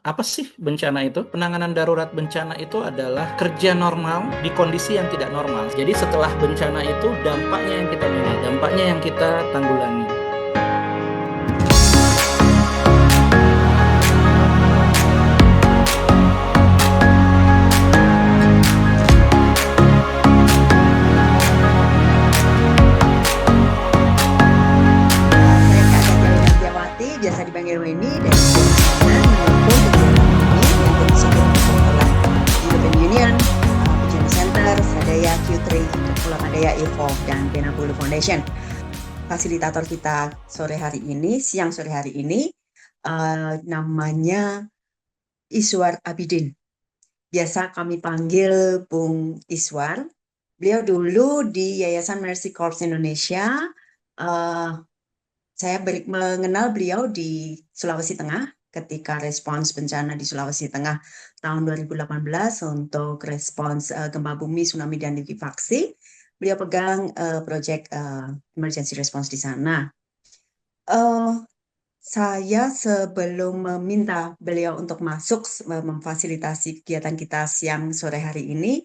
Apa sih bencana itu? Penanganan darurat bencana itu adalah kerja normal di kondisi yang tidak normal. Jadi setelah bencana itu dampaknya yang kita manage, dampaknya yang kita tanggulangi. Saya Kak Gagali Harjawati, biasa dipanggil Weni, dari Kementerian mendukung kegiatan ini yang disebut oleh European Union, Pujian Center, Sadaya Q3, Madaya Evolve, dan Pena Bulu Foundation. Fasilitator kita siang sore hari ini, namanya Iswar Abidin. Biasa kami panggil Bung Iswar. Beliau dulu di Yayasan Mercy Corps Indonesia. Saya mengenal beliau di Sulawesi Tengah ketika respons bencana di Sulawesi Tengah tahun 2018 untuk respons gempa bumi, tsunami, dan likuifaksi. Beliau pegang proyek emergency response di sana. Saya sebelum meminta beliau untuk masuk memfasilitasi kegiatan kita siang sore hari ini,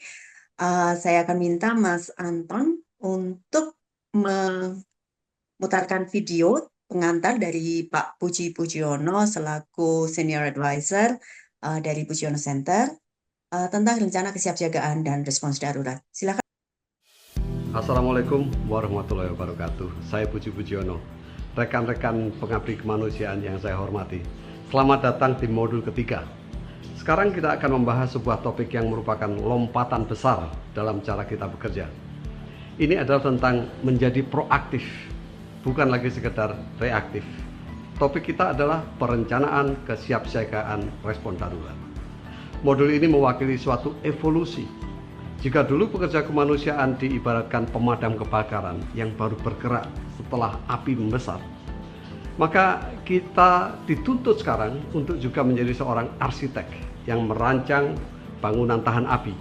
saya akan minta Mas Anton untuk memutarkan video pengantar dari Pak Puji Pujiono selaku Senior Advisor dari Pujiono Center tentang rencana kesiapsiagaan dan respons darurat. Silakan. Assalamualaikum warahmatullahi wabarakatuh. Saya Puji Pujiono. Rekan-rekan pengabdi kemanusiaan yang saya hormati, selamat datang di modul ketiga. Sekarang kita akan membahas sebuah topik yang merupakan lompatan besar dalam cara kita bekerja. Ini adalah tentang menjadi proaktif, bukan lagi sekedar reaktif. Topik kita adalah perencanaan kesiapsiagaan respon darurat. Modul ini mewakili suatu evolusi. Jika dulu pekerja kemanusiaan diibaratkan pemadam kebakaran yang baru bergerak setelah api membesar, maka kita dituntut sekarang untuk juga menjadi seorang arsitek yang merancang bangunan tahan api.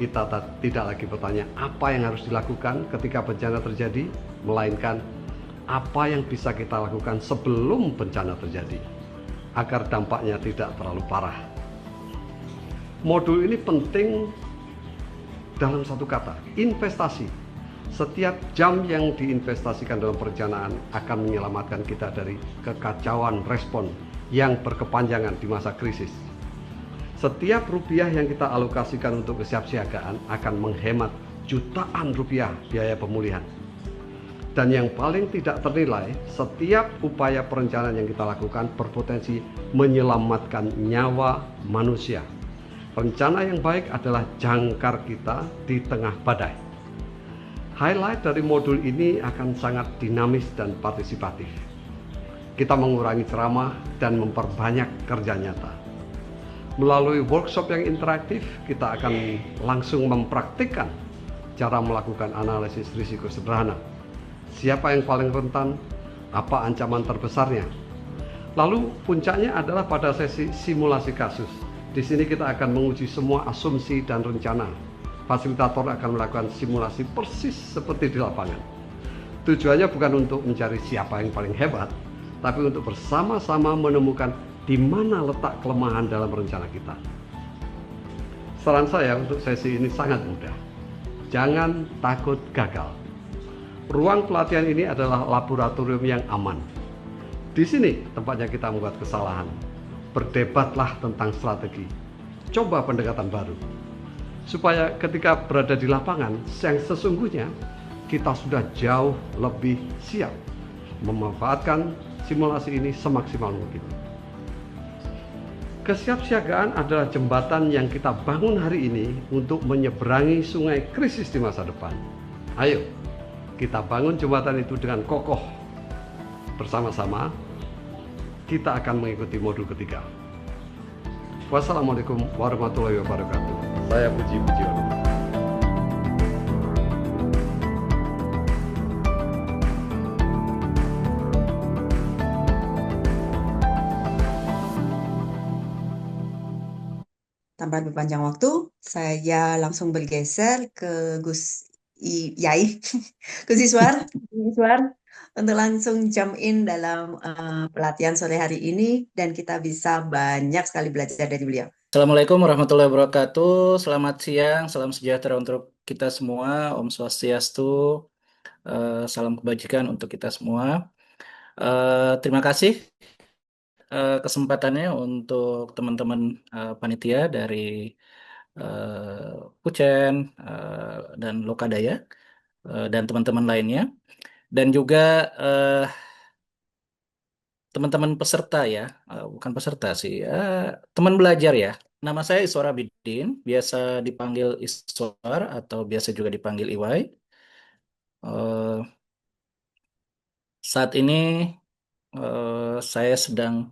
Kita tidak lagi bertanya apa yang harus dilakukan ketika bencana terjadi, melainkan apa yang bisa kita lakukan sebelum bencana terjadi agar dampaknya tidak terlalu parah. Modul ini penting dalam satu kata, investasi. Setiap jam yang diinvestasikan dalam perencanaan akan menyelamatkan kita dari kekacauan respon yang berkepanjangan di masa krisis. Setiap rupiah yang kita alokasikan untuk kesiapsiagaan akan menghemat jutaan rupiah biaya pemulihan. Dan yang paling tidak ternilai, setiap upaya perencanaan yang kita lakukan berpotensi menyelamatkan nyawa manusia. Rencana yang baik adalah jangkar kita di tengah badai. Highlight dari modul ini akan sangat dinamis dan partisipatif. Kita mengurangi ceramah dan memperbanyak kerja nyata. Melalui workshop yang interaktif, kita akan langsung mempraktikkan cara melakukan analisis risiko sederhana. Siapa yang paling rentan? Apa ancaman terbesarnya? Lalu puncaknya adalah pada sesi simulasi kasus. Di sini kita akan menguji semua asumsi dan rencana. Fasilitator akan melakukan simulasi persis seperti di lapangan. Tujuannya bukan untuk mencari siapa yang paling hebat, tapi untuk bersama-sama menemukan di mana letak kelemahan dalam rencana kita. Saran saya untuk sesi ini sangat mudah. Jangan takut gagal. Ruang pelatihan ini adalah laboratorium yang aman. Di sini tempatnya kita membuat kesalahan. Berdebatlah tentang strategi. Coba pendekatan baru. Supaya ketika berada di lapangan, yang sesungguhnya kita sudah jauh lebih siap memanfaatkan simulasi ini semaksimal mungkin. Kesiapsiagaan adalah jembatan yang kita bangun hari ini untuk menyeberangi sungai krisis di masa depan. Ayo, kita bangun jembatan itu dengan kokoh. Bersama-sama, kita akan mengikuti modul ketiga. Wassalamualaikum warahmatullahi wabarakatuh. Saya Puji Pujiono. Tanpa berpanjang waktu, saya langsung bergeser ke Gus Yai, Gus Iswar. untuk langsung jump in dalam pelatihan sore hari ini dan kita bisa banyak sekali belajar dari beliau. Assalamualaikum warahmatullahi wabarakatuh. Selamat siang, salam sejahtera untuk kita semua. Om Swastiastu, salam kebajikan untuk kita semua. Terima kasih kesempatannya untuk teman-teman panitia dari Pucen dan Lokadaya dan teman-teman lainnya. Dan juga eh, teman-teman peserta ya, bukan peserta sih, teman belajar ya. Nama saya Iswar Abidin, biasa dipanggil Iswar atau biasa juga dipanggil Iwai. Eh, saat ini saya sedang,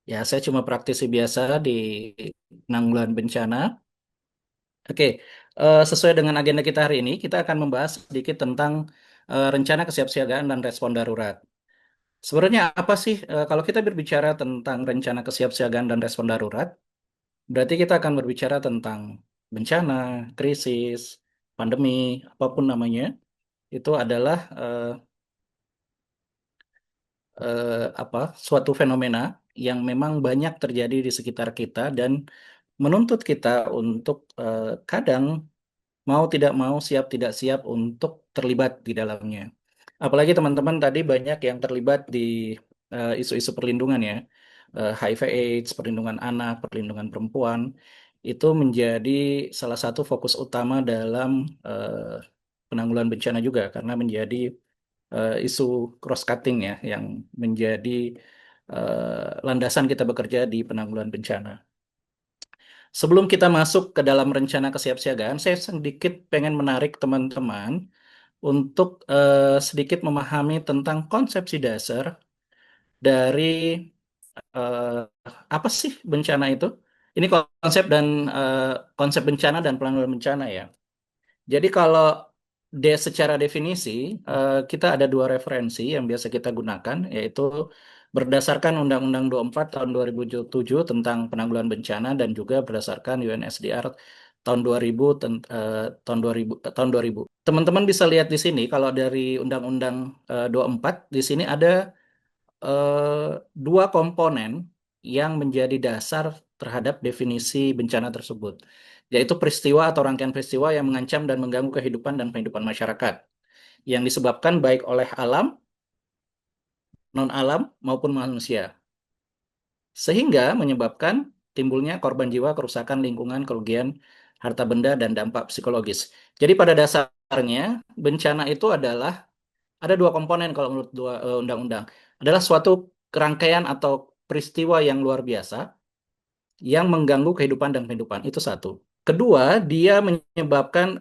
ya saya cuma praktisi biasa di penanggulangan bencana. Oke, sesuai dengan agenda kita hari ini, kita akan membahas sedikit tentang rencana kesiapsiagaan dan respon darurat. Sebenarnya apa sih kalau kita berbicara tentang rencana kesiapsiagaan dan respon darurat? Berarti kita akan berbicara tentang bencana, krisis, pandemi, apapun namanya, itu adalah apa suatu fenomena yang memang banyak terjadi di sekitar kita dan menuntut kita untuk kadang mau tidak mau, siap tidak siap untuk terlibat di dalamnya. Apalagi teman-teman tadi banyak yang terlibat di isu-isu perlindungan ya, HIV/AIDS, perlindungan anak, perlindungan perempuan, itu menjadi salah satu fokus utama dalam penanggulangan bencana juga karena menjadi isu cross-cutting ya, yang menjadi landasan kita bekerja di penanggulangan bencana. Sebelum kita masuk ke dalam rencana kesiapsiagaan, saya sedikit pengen menarik teman-teman untuk sedikit memahami tentang konsepsi dasar dari eh, apa sih bencana itu. Ini konsep dan eh, konsep bencana dan penanggulangan bencana ya. Jadi kalau secara definisi kita ada dua referensi yang biasa kita gunakan, yaitu berdasarkan Undang-Undang 24 tahun 2007 tentang penanggulangan bencana dan juga berdasarkan UNSDR tahun 2000 tahun 2000 tahun 2000. Teman-teman bisa lihat di sini kalau dari Undang-Undang 24 di sini ada dua komponen yang menjadi dasar terhadap definisi bencana tersebut, yaitu peristiwa atau rangkaian peristiwa yang mengancam dan mengganggu kehidupan dan kehidupan masyarakat, yang disebabkan baik oleh alam, non-alam, maupun manusia, sehingga menyebabkan timbulnya korban jiwa, kerusakan lingkungan, kerugian harta benda, dan dampak psikologis. Jadi pada dasarnya, bencana itu adalah ada dua komponen kalau menurut dua undang-undang. Adalah suatu kerangkaian atau peristiwa yang luar biasa yang mengganggu kehidupan dan kehidupan. Itu satu. Kedua, dia menyebabkan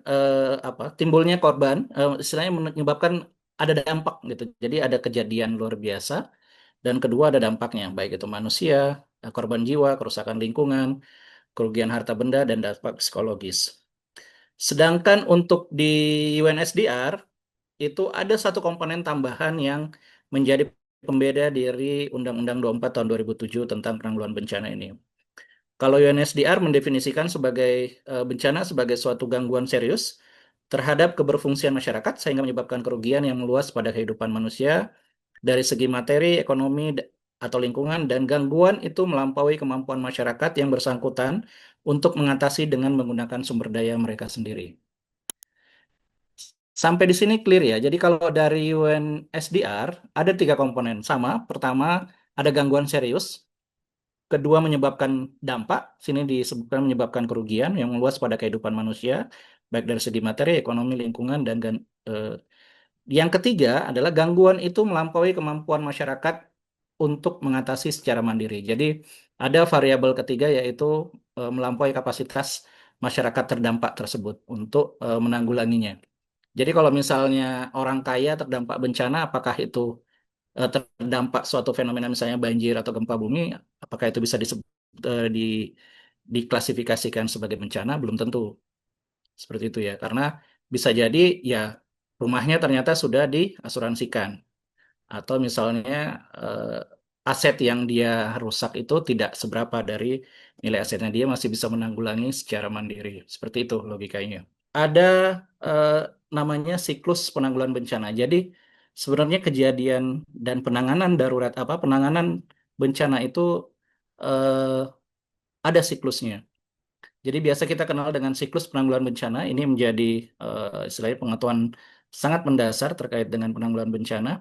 apa? Timbulnya korban, istilahnya menyebabkan ada dampak gitu. Jadi ada kejadian luar biasa dan kedua ada dampaknya, baik itu manusia, korban jiwa, kerusakan lingkungan, kerugian harta benda dan dampak psikologis. Sedangkan untuk di UNSDR itu ada satu komponen tambahan yang menjadi pembeda dari Undang-Undang 24 tahun 2007 tentang penanggulangan bencana ini. Kalau UNSDR mendefinisikan sebagai bencana sebagai suatu gangguan serius terhadap keberfungsian masyarakat sehingga menyebabkan kerugian yang meluas pada kehidupan manusia dari segi materi, ekonomi, atau lingkungan, dan gangguan itu melampaui kemampuan masyarakat yang bersangkutan untuk mengatasi dengan menggunakan sumber daya mereka sendiri. Sampai di sini clear ya. Jadi kalau dari UNSDR ada tiga komponen sama. Pertama ada gangguan serius. Kedua menyebabkan dampak. Sini disebutkan menyebabkan kerugian yang meluas pada kehidupan manusia, baik dari segi materi, ekonomi, lingkungan, dan yang ketiga adalah gangguan itu melampaui kemampuan masyarakat untuk mengatasi secara mandiri. Jadi ada variabel ketiga yaitu melampaui kapasitas masyarakat terdampak tersebut untuk menanggulanginya. Jadi kalau misalnya orang kaya terdampak bencana, apakah itu terdampak suatu fenomena misalnya banjir atau gempa bumi, apakah itu bisa diklasifikasikan sebagai bencana? Belum tentu. Seperti itu ya. Karena bisa jadi ya rumahnya ternyata sudah diasuransikan. Atau misalnya aset yang dia rusak itu tidak seberapa dari nilai asetnya. Dia masih bisa menanggulangi secara mandiri. Seperti itu logikanya. Ada eh, namanya siklus penanggulangan bencana. Jadi sebenarnya kejadian dan penanganan darurat penanganan bencana itu eh, ada siklusnya. Jadi biasa kita kenal dengan siklus penanggulangan bencana. Ini menjadi istilahnya pengetahuan sangat mendasar terkait dengan penanggulangan bencana.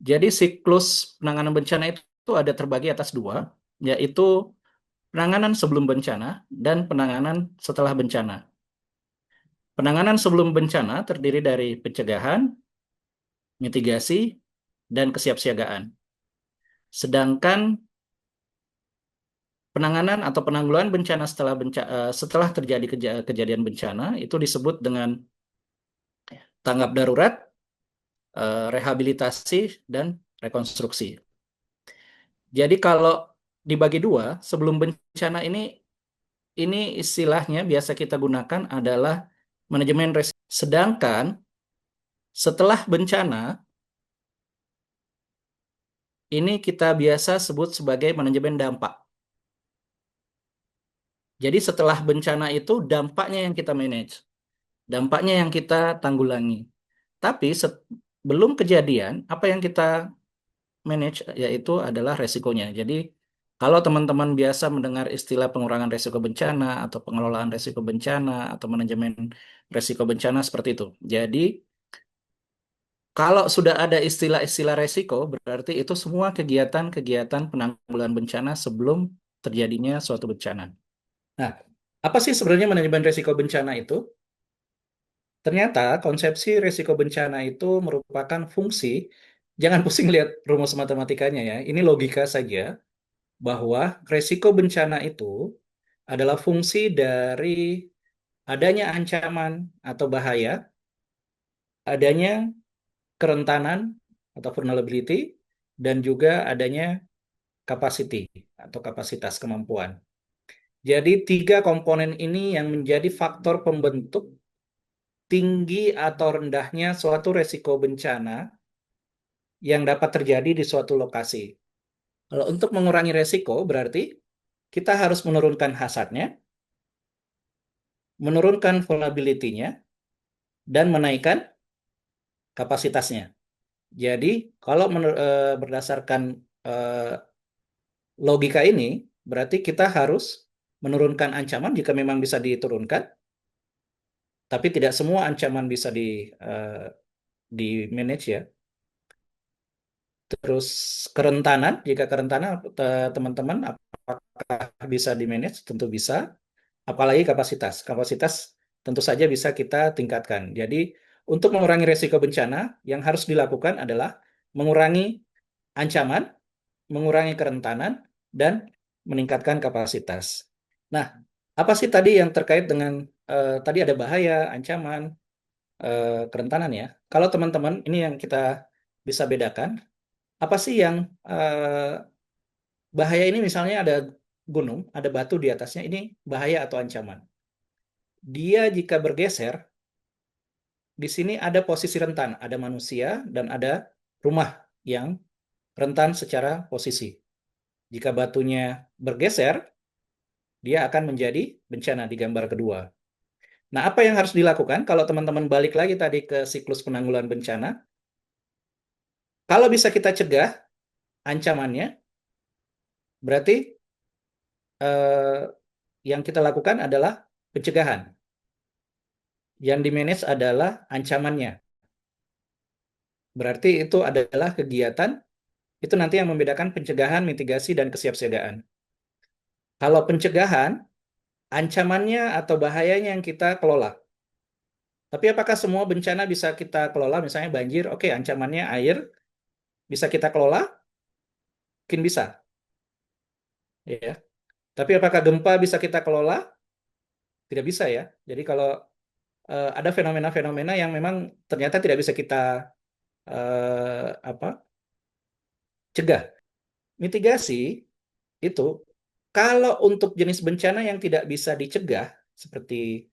Jadi siklus penanganan bencana itu ada terbagi atas dua, yaitu penanganan sebelum bencana dan penanganan setelah bencana. Penanganan sebelum bencana terdiri dari pencegahan, mitigasi, dan kesiapsiagaan. Sedangkan penanganan atau penanggulangan bencana setelah terjadi kejadian bencana itu disebut dengan tanggap darurat, rehabilitasi, dan rekonstruksi. Jadi kalau dibagi dua, sebelum bencana ini istilahnya biasa kita gunakan adalah manajemen resiko. Sedangkan setelah bencana, ini kita biasa sebut sebagai manajemen dampak. Jadi setelah bencana itu dampaknya yang kita manage, dampaknya yang kita tanggulangi. Tapi sebelum kejadian, apa yang kita manage yaitu adalah resikonya. Jadi kalau teman-teman biasa mendengar istilah pengurangan resiko bencana atau pengelolaan resiko bencana atau manajemen resiko bencana seperti itu. Jadi kalau sudah ada istilah-istilah resiko, berarti itu semua kegiatan-kegiatan penanggulangan bencana sebelum terjadinya suatu bencana. Nah, apa sih sebenarnya manajemen resiko bencana itu? Ternyata konsepsi resiko bencana itu merupakan fungsi, jangan pusing lihat rumus matematikanya ya, ini logika saja, bahwa resiko bencana itu adalah fungsi dari adanya ancaman atau bahaya, adanya kerentanan atau vulnerability, dan juga adanya capacity atau kapasitas kemampuan. Jadi tiga komponen ini yang menjadi faktor pembentuk tinggi atau rendahnya suatu resiko bencana yang dapat terjadi di suatu lokasi. Kalau untuk mengurangi resiko berarti kita harus menurunkan hazardnya, menurunkan vulnerability-nya, dan menaikkan kapasitasnya. Jadi kalau berdasarkan eh, logika ini, berarti kita harus menurunkan ancaman jika memang bisa diturunkan, tapi tidak semua ancaman bisa di manage ya. Terus kerentanan, jika kerentanan teman-teman apakah bisa di manage? Tentu bisa. Apalagi kapasitas. Kapasitas tentu saja bisa kita tingkatkan. Jadi untuk mengurangi resiko bencana, yang harus dilakukan adalah mengurangi ancaman, mengurangi kerentanan, dan meningkatkan kapasitas. Nah, apa sih tadi yang terkait dengan tadi ada bahaya, ancaman, kerentanan ya. Kalau teman-teman, ini yang kita bisa bedakan, apa sih yang bahaya ini misalnya ada gunung, ada batu di atasnya, ini bahaya atau ancaman. Dia jika bergeser, di sini ada posisi rentan, ada manusia dan ada rumah yang rentan secara posisi. Jika batunya bergeser, dia akan menjadi bencana di gambar kedua. Nah, apa yang harus dilakukan kalau teman-teman balik lagi tadi ke siklus penanggulangan bencana? Kalau bisa kita cegah ancamannya, berarti eh, yang kita lakukan adalah pencegahan. Yang di-manage adalah ancamannya. Berarti itu adalah kegiatan, itu nanti yang membedakan pencegahan, mitigasi, dan kesiapsiagaan. Kalau pencegahan, ancamannya atau bahayanya yang kita kelola. Tapi apakah semua bencana bisa kita kelola? Misalnya banjir, oke, ancamannya air, bisa kita kelola? Mungkin bisa. Ya. Tapi apakah gempa bisa kita kelola? Tidak bisa ya. Jadi kalau ada fenomena-fenomena yang memang ternyata tidak bisa kita apa cegah. Mitigasi itu kalau untuk jenis bencana yang tidak bisa dicegah seperti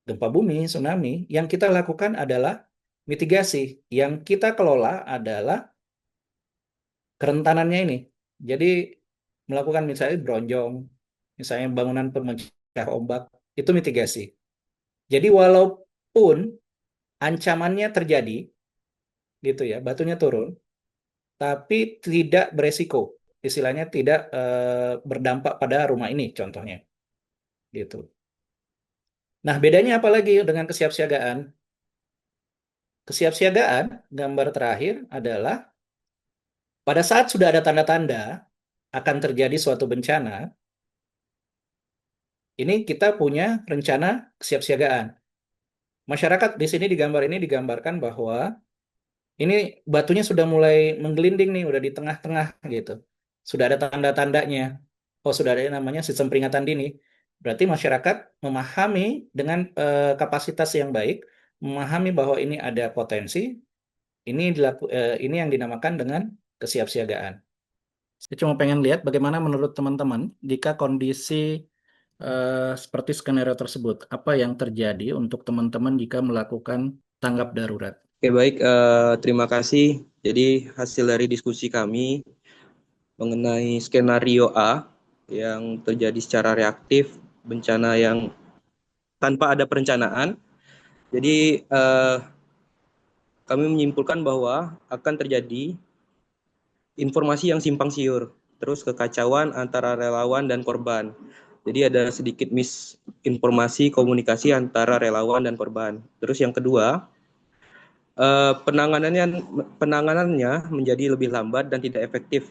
gempa bumi, tsunami, yang kita lakukan adalah mitigasi. Yang kita kelola adalah kerentanannya ini. Jadi melakukan misalnya bronjong, misalnya bangunan pemecah ombak, itu mitigasi. Jadi walaupun ancamannya terjadi, gitu ya, batunya turun, tapi tidak beresiko, istilahnya tidak berdampak pada rumah ini contohnya, gitu. Nah, bedanya apa lagi dengan kesiapsiagaan? Kesiapsiagaan, gambar terakhir adalah pada saat sudah ada tanda-tanda akan terjadi suatu bencana, ini kita punya rencana kesiapsiagaan. Masyarakat di sini di gambar ini digambarkan bahwa ini batunya sudah mulai menggelinding nih, udah di tengah-tengah gitu. Sudah ada tanda-tandanya. Oh, sudah ada yang namanya sistem peringatan dini. Berarti masyarakat memahami dengan kapasitas yang baik, memahami bahwa ini ada potensi, ini yang dinamakan dengan kesiapsiagaan. Saya cuma pengen lihat bagaimana menurut teman-teman jika kondisi seperti skenario tersebut, apa yang terjadi untuk teman-teman jika melakukan tanggap darurat. Oke, baik. Terima kasih. Jadi hasil dari diskusi kami mengenai skenario A yang terjadi secara reaktif, bencana yang tanpa ada perencanaan. Jadi kami menyimpulkan bahwa akan terjadi informasi yang simpang siur, terus kekacauan antara relawan dan korban. Jadi ada sedikit misinformasi komunikasi antara relawan dan korban. Terus yang kedua, penanganannya menjadi lebih lambat dan tidak efektif.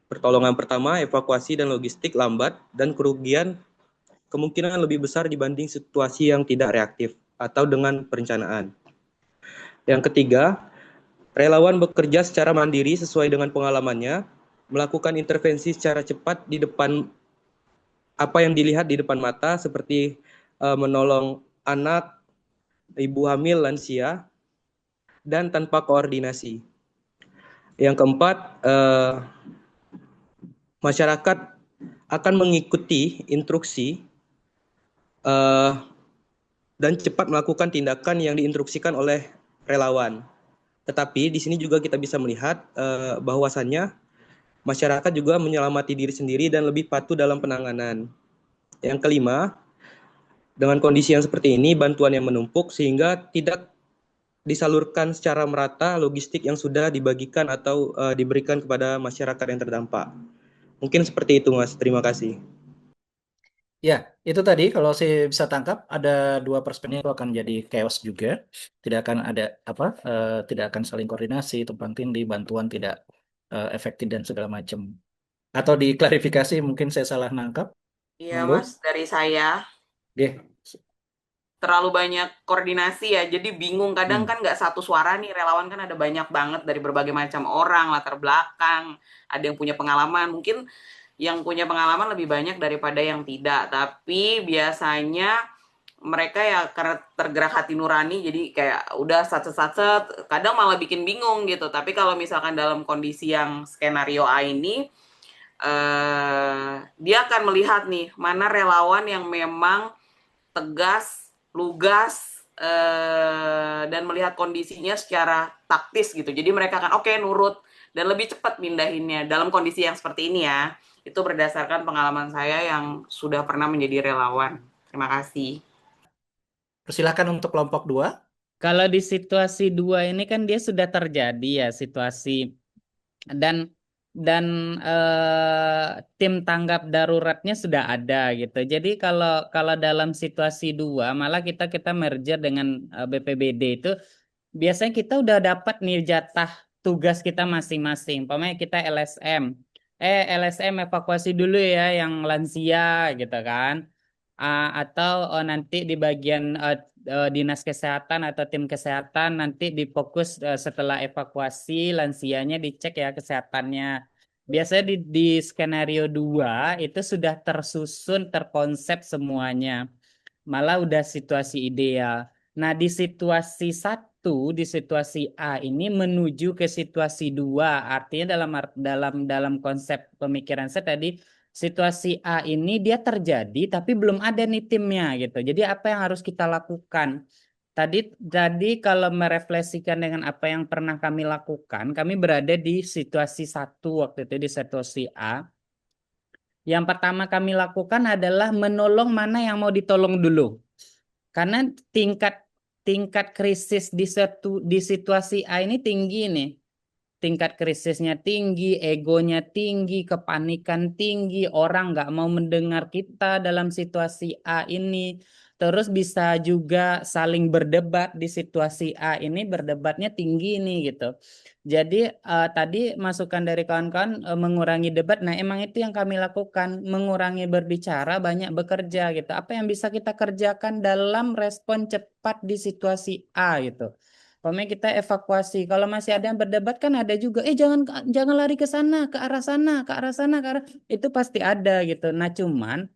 Pertolongan pertama, evakuasi dan logistik lambat dan kerugian kemungkinan lebih besar dibanding situasi yang tidak reaktif atau dengan perencanaan. Yang ketiga, relawan bekerja secara mandiri sesuai dengan pengalamannya, melakukan intervensi secara cepat di depan apa yang dilihat di depan mata seperti menolong anak, ibu hamil, lansia, dan tanpa koordinasi. Yang keempat, masyarakat akan mengikuti instruksi dan cepat melakukan tindakan yang diinstruksikan oleh relawan. Tetapi di sini juga kita bisa melihat bahwasannya masyarakat juga menyelamati diri sendiri dan lebih patuh dalam penanganan. Yang kelima, dengan kondisi yang seperti ini, bantuan yang menumpuk sehingga tidak disalurkan secara merata logistik yang sudah dibagikan atau diberikan kepada masyarakat yang terdampak. Mungkin seperti itu, Mas. Terima kasih. Ya, itu tadi kalau saya bisa tangkap ada dua perspektif itu akan jadi chaos juga. Tidak akan ada tidak akan saling koordinasi, tumpang tindih, bantuan tidak efektif dan segala macam. Atau diklarifikasi mungkin saya salah nangkap. Iya, Monggo. Mas, dari saya Oke. terlalu banyak koordinasi ya, jadi bingung. Kadang kan nggak satu suara nih, relawan kan ada banyak banget dari berbagai macam orang, latar belakang, ada yang punya pengalaman. Mungkin yang punya pengalaman lebih banyak daripada yang tidak, tapi biasanya mereka ya karena tergerak hati nurani, jadi kayak udah satset-satset, kadang malah bikin bingung gitu. Tapi kalau misalkan dalam kondisi yang skenario A ini, dia akan melihat nih, mana relawan yang memang tegas, lugas, dan melihat kondisinya secara taktis gitu. Jadi mereka akan oke, nurut dan lebih cepat mindahinnya dalam kondisi yang seperti ini ya. Itu berdasarkan pengalaman saya yang sudah pernah menjadi relawan. Terima kasih. Persilahkan untuk kelompok 2. Kalau di situasi 2 ini kan dia sudah terjadi ya situasi dan tim tanggap daruratnya sudah ada gitu. Jadi kalau dalam situasi 2 malah kita merger dengan BPBD itu biasanya kita udah dapat nih jatah tugas kita masing-masing. Umpamanya kita LSM. LSM evakuasi dulu ya yang lansia gitu kan. Atau nanti di bagian dinas kesehatan atau tim kesehatan nanti difokus setelah evakuasi lansianya dicek ya kesehatannya. Biasanya di skenario 2 itu sudah tersusun, terkonsep semuanya. Malah udah situasi ideal. Nah, di situasi 1, di situasi A ini menuju ke situasi 2. Artinya dalam konsep pemikiran saya tadi situasi A ini dia terjadi tapi belum ada nih timnya gitu. Jadi apa yang harus kita lakukan? Tadi kalau merefleksikan dengan apa yang pernah kami lakukan, kami berada di situasi 1 waktu itu di situasi A. Yang pertama kami lakukan adalah menolong mana yang mau ditolong dulu. Karena tingkat tingkat krisis di situasi A ini tinggi nih. Tingkat krisisnya tinggi, egonya tinggi, kepanikan tinggi, orang nggak mau mendengar kita dalam situasi A ini. Terus bisa juga saling berdebat di situasi A ini, berdebatnya tinggi nih gitu. Jadi tadi masukan dari kawan-kawan mengurangi debat. Nah, emang itu yang kami lakukan, mengurangi berbicara, banyak bekerja gitu. Apa yang bisa kita kerjakan dalam respon cepat di situasi A gitu. Pokoknya kita evakuasi. Kalau masih ada yang berdebat kan ada juga. Jangan lari ke sana, ke arah sana, ke arah sana, ke arah itu pasti ada gitu. Nah, cuman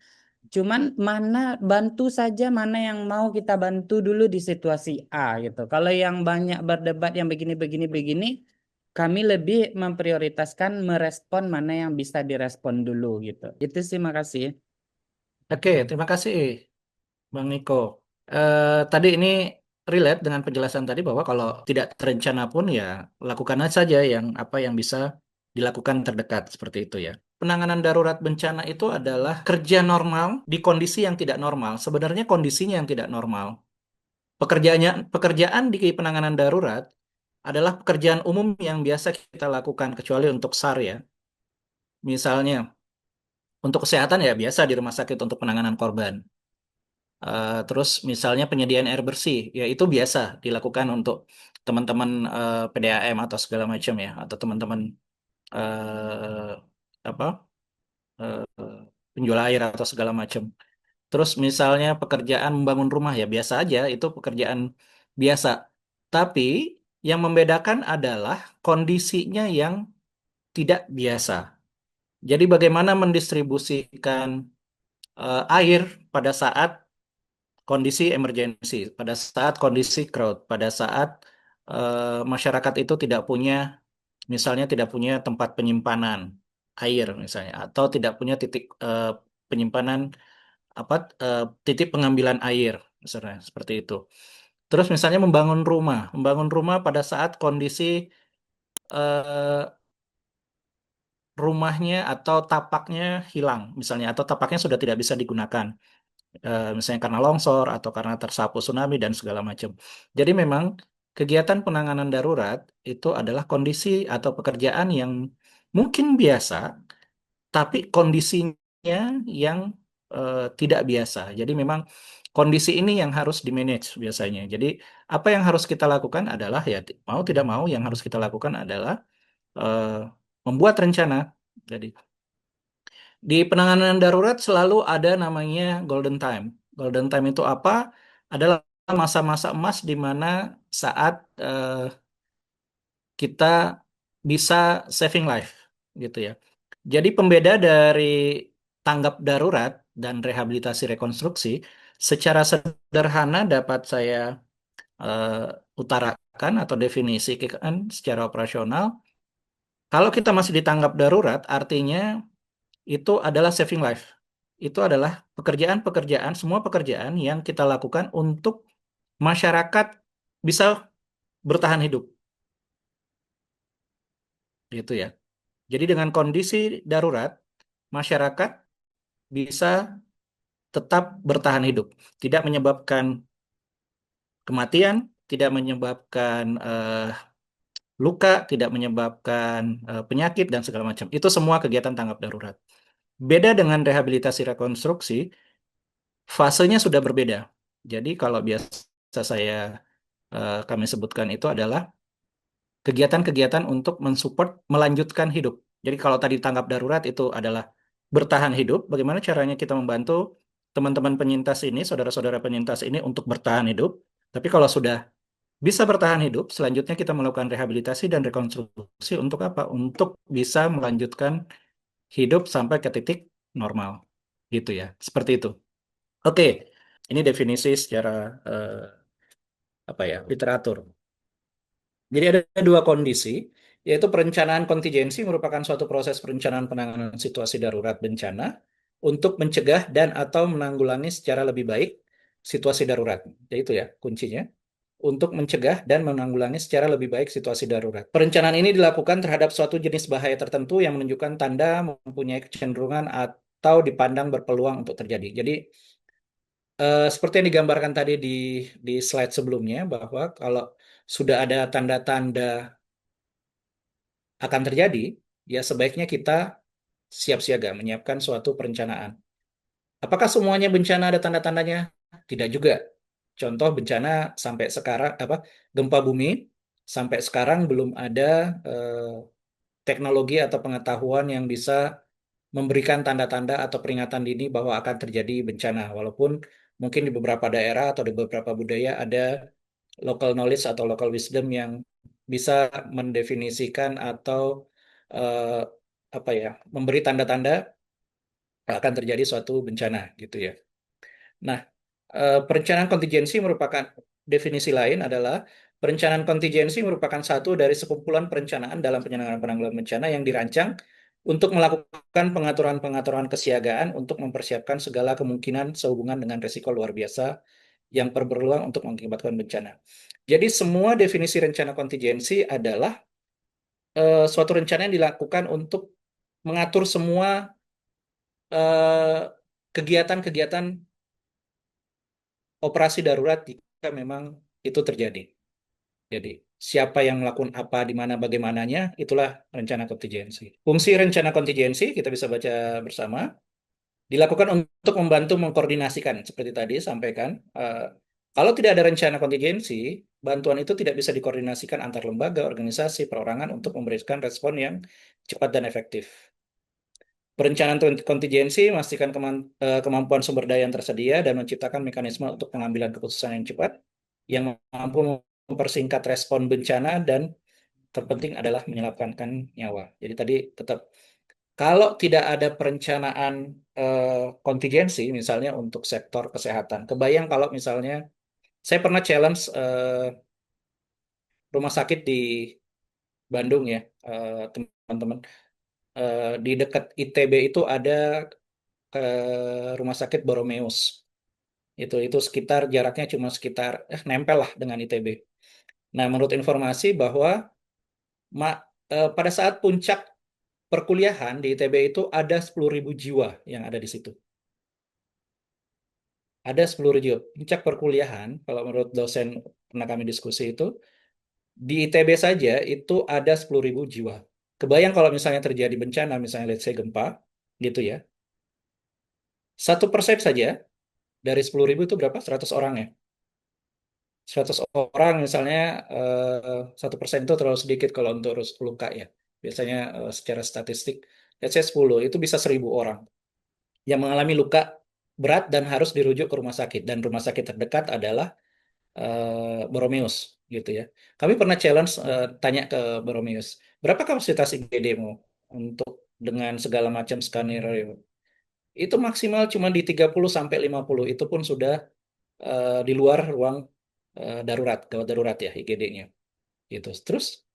mana bantu saja mana yang mau kita bantu dulu di situasi A gitu. Kalau yang banyak berdebat yang begini, kami lebih memprioritaskan merespon mana yang bisa direspon dulu gitu. Itu sih, makasih. Oke, terima kasih Bang Niko. Tadi ini relate dengan penjelasan tadi bahwa kalau tidak terencana pun ya lakukan saja apa yang bisa dilakukan terdekat seperti itu ya. Penanganan darurat bencana itu adalah kerja normal di kondisi yang tidak normal. Sebenarnya kondisinya yang tidak normal. Pekerjaan di penanganan darurat adalah pekerjaan umum yang biasa kita lakukan kecuali untuk SAR ya. Misalnya untuk kesehatan ya biasa di rumah sakit untuk penanganan korban. Terus misalnya penyediaan air bersih, ya itu biasa dilakukan untuk teman-teman PDAM atau segala macam ya, atau teman-teman eh, apa eh, penjual air atau segala macam. Terus misalnya pekerjaan membangun rumah ya biasa aja, itu pekerjaan biasa. Tapi yang membedakan adalah kondisinya yang tidak biasa. Jadi bagaimana mendistribusikan air pada saat kondisi emergensi, pada saat kondisi crowd, pada saat masyarakat itu tidak punya, misalnya tidak punya tempat penyimpanan air misalnya, atau tidak punya titik penyimpanan apa titik pengambilan air, misalnya seperti itu. Terus misalnya membangun rumah pada saat kondisi eh, rumahnya atau tapaknya hilang, misalnya, atau tapaknya sudah tidak bisa digunakan. Misalnya karena longsor atau karena tersapu tsunami dan segala macam. Jadi memang kegiatan penanganan darurat itu adalah kondisi atau pekerjaan yang mungkin biasa, tapi kondisinya yang tidak biasa. Jadi memang kondisi ini yang harus di-manage biasanya. Jadi apa yang harus kita lakukan adalah ya mau tidak mau yang harus kita lakukan adalah eh, membuat rencana. Jadi di penanganan darurat selalu ada namanya golden time. Golden time itu apa? Adalah masa-masa emas di mana saat kita bisa saving life, gitu ya. Jadi pembeda dari tanggap darurat dan rehabilitasi rekonstruksi, secara sederhana dapat saya eh, utarakan atau definisikan secara operasional. Kalau kita masih di tanggap darurat, artinya itu adalah saving life. Itu adalah pekerjaan-pekerjaan, semua pekerjaan yang kita lakukan untuk masyarakat bisa bertahan hidup, gitu ya. Jadi dengan kondisi darurat, masyarakat bisa tetap bertahan hidup, tidak menyebabkan kematian, tidak menyebabkan luka, tidak menyebabkan penyakit dan segala macam. Itu semua kegiatan tanggap darurat. Beda dengan rehabilitasi rekonstruksi, fasenya sudah berbeda. Jadi kalau biasa kami sebutkan itu adalah kegiatan-kegiatan untuk mensupport melanjutkan hidup. Jadi kalau tadi tanggap darurat itu adalah bertahan hidup, bagaimana caranya kita membantu teman-teman penyintas ini, saudara-saudara penyintas ini untuk bertahan hidup. Tapi kalau sudah bisa bertahan hidup, selanjutnya kita melakukan rehabilitasi dan rekonstruksi untuk apa? Untuk bisa melanjutkan hidup sampai ke titik normal. Gitu ya, seperti itu. Oke, ini definisi secara apa ya, literatur. Jadi ada dua kondisi, yaitu perencanaan kontingensi merupakan suatu proses perencanaan penanganan situasi darurat bencana untuk mencegah dan atau menanggulangi secara lebih baik situasi darurat. Jadi itu ya kuncinya. Untuk mencegah dan menanggulangi secara lebih baik situasi darurat. Perencanaan ini dilakukan terhadap suatu jenis bahaya tertentu yang menunjukkan tanda mempunyai kecenderungan atau dipandang berpeluang untuk terjadi. Jadi seperti yang digambarkan tadi di slide sebelumnya, bahwa kalau sudah ada tanda-tanda akan terjadi, ya sebaiknya kita siap siaga, menyiapkan suatu perencanaan. Apakah semuanya bencana ada tanda-tandanya? Tidak juga. Contoh bencana sampai sekarang, gempa bumi sampai sekarang belum ada teknologi atau pengetahuan yang bisa memberikan tanda-tanda atau peringatan dini bahwa akan terjadi bencana. Walaupun mungkin di beberapa daerah atau di beberapa budaya ada local knowledge atau local wisdom yang bisa mendefinisikan atau eh, memberi tanda-tanda akan terjadi suatu bencana gitu ya. Nah, perencanaan kontingensi merupakan definisi lain adalah perencanaan kontingensi merupakan satu dari sekumpulan perencanaan dalam penyelenggaraan penanggulangan bencana yang dirancang untuk melakukan pengaturan-pengaturan kesiagaan untuk mempersiapkan segala kemungkinan sehubungan dengan risiko luar biasa yang berpeluang untuk mengakibatkan bencana. Jadi semua definisi rencana kontingensi adalah suatu rencana yang dilakukan untuk mengatur semua eh, kegiatan-kegiatan operasi darurat jika memang itu terjadi. Jadi, siapa yang melakukan apa, di mana, bagaimananya, itulah rencana kontingensi. Fungsi rencana kontingensi, kita bisa baca bersama, dilakukan untuk membantu mengkoordinasikan, seperti tadi sampaikan. Kalau tidak ada rencana kontingensi, bantuan itu tidak bisa dikoordinasikan antar lembaga, organisasi, perorangan untuk memberikan respon yang cepat dan efektif. Perencanaan kontingensi memastikan kemampuan sumber daya yang tersedia dan menciptakan mekanisme untuk pengambilan keputusan yang cepat yang mampu mempersingkat respon bencana dan terpenting adalah menyelamatkan nyawa. Jadi tadi tetap kalau tidak ada perencanaan kontingensi misalnya untuk sektor kesehatan. Kebayang kalau misalnya saya pernah challenge rumah sakit di Bandung ya, teman-teman. Di dekat ITB itu ada rumah sakit Boromeus. Itu sekitar jaraknya cuma sekitar nempel lah dengan ITB. Nah, menurut informasi bahwa pada saat puncak perkuliahan di ITB itu ada 10.000 jiwa yang ada di situ. Ada 10.000 jiwa. Puncak perkuliahan, kalau menurut dosen pernah kami diskusi itu, di ITB saja itu ada 10.000 jiwa. Kebayang kalau misalnya terjadi bencana, misalnya let's say gempa, gitu ya. 1% saja dari 10.000 itu berapa? 100 orang ya. 100 orang misalnya 1% itu terlalu sedikit kalau untuk luka ya. Biasanya secara statistik, let's say 10, itu bisa 1.000 orang yang mengalami luka berat dan harus dirujuk ke rumah sakit. Dan rumah sakit terdekat adalah Boromeus gitu ya. Kami pernah challenge tanya ke Boromeus, berapa kapasitas IGD-mu untuk dengan segala macam skenario? Itu maksimal cuma di 30 sampai 50. Itu pun sudah di luar ruang darurat, gawat darurat ya IGD-nya. Gitu. Terus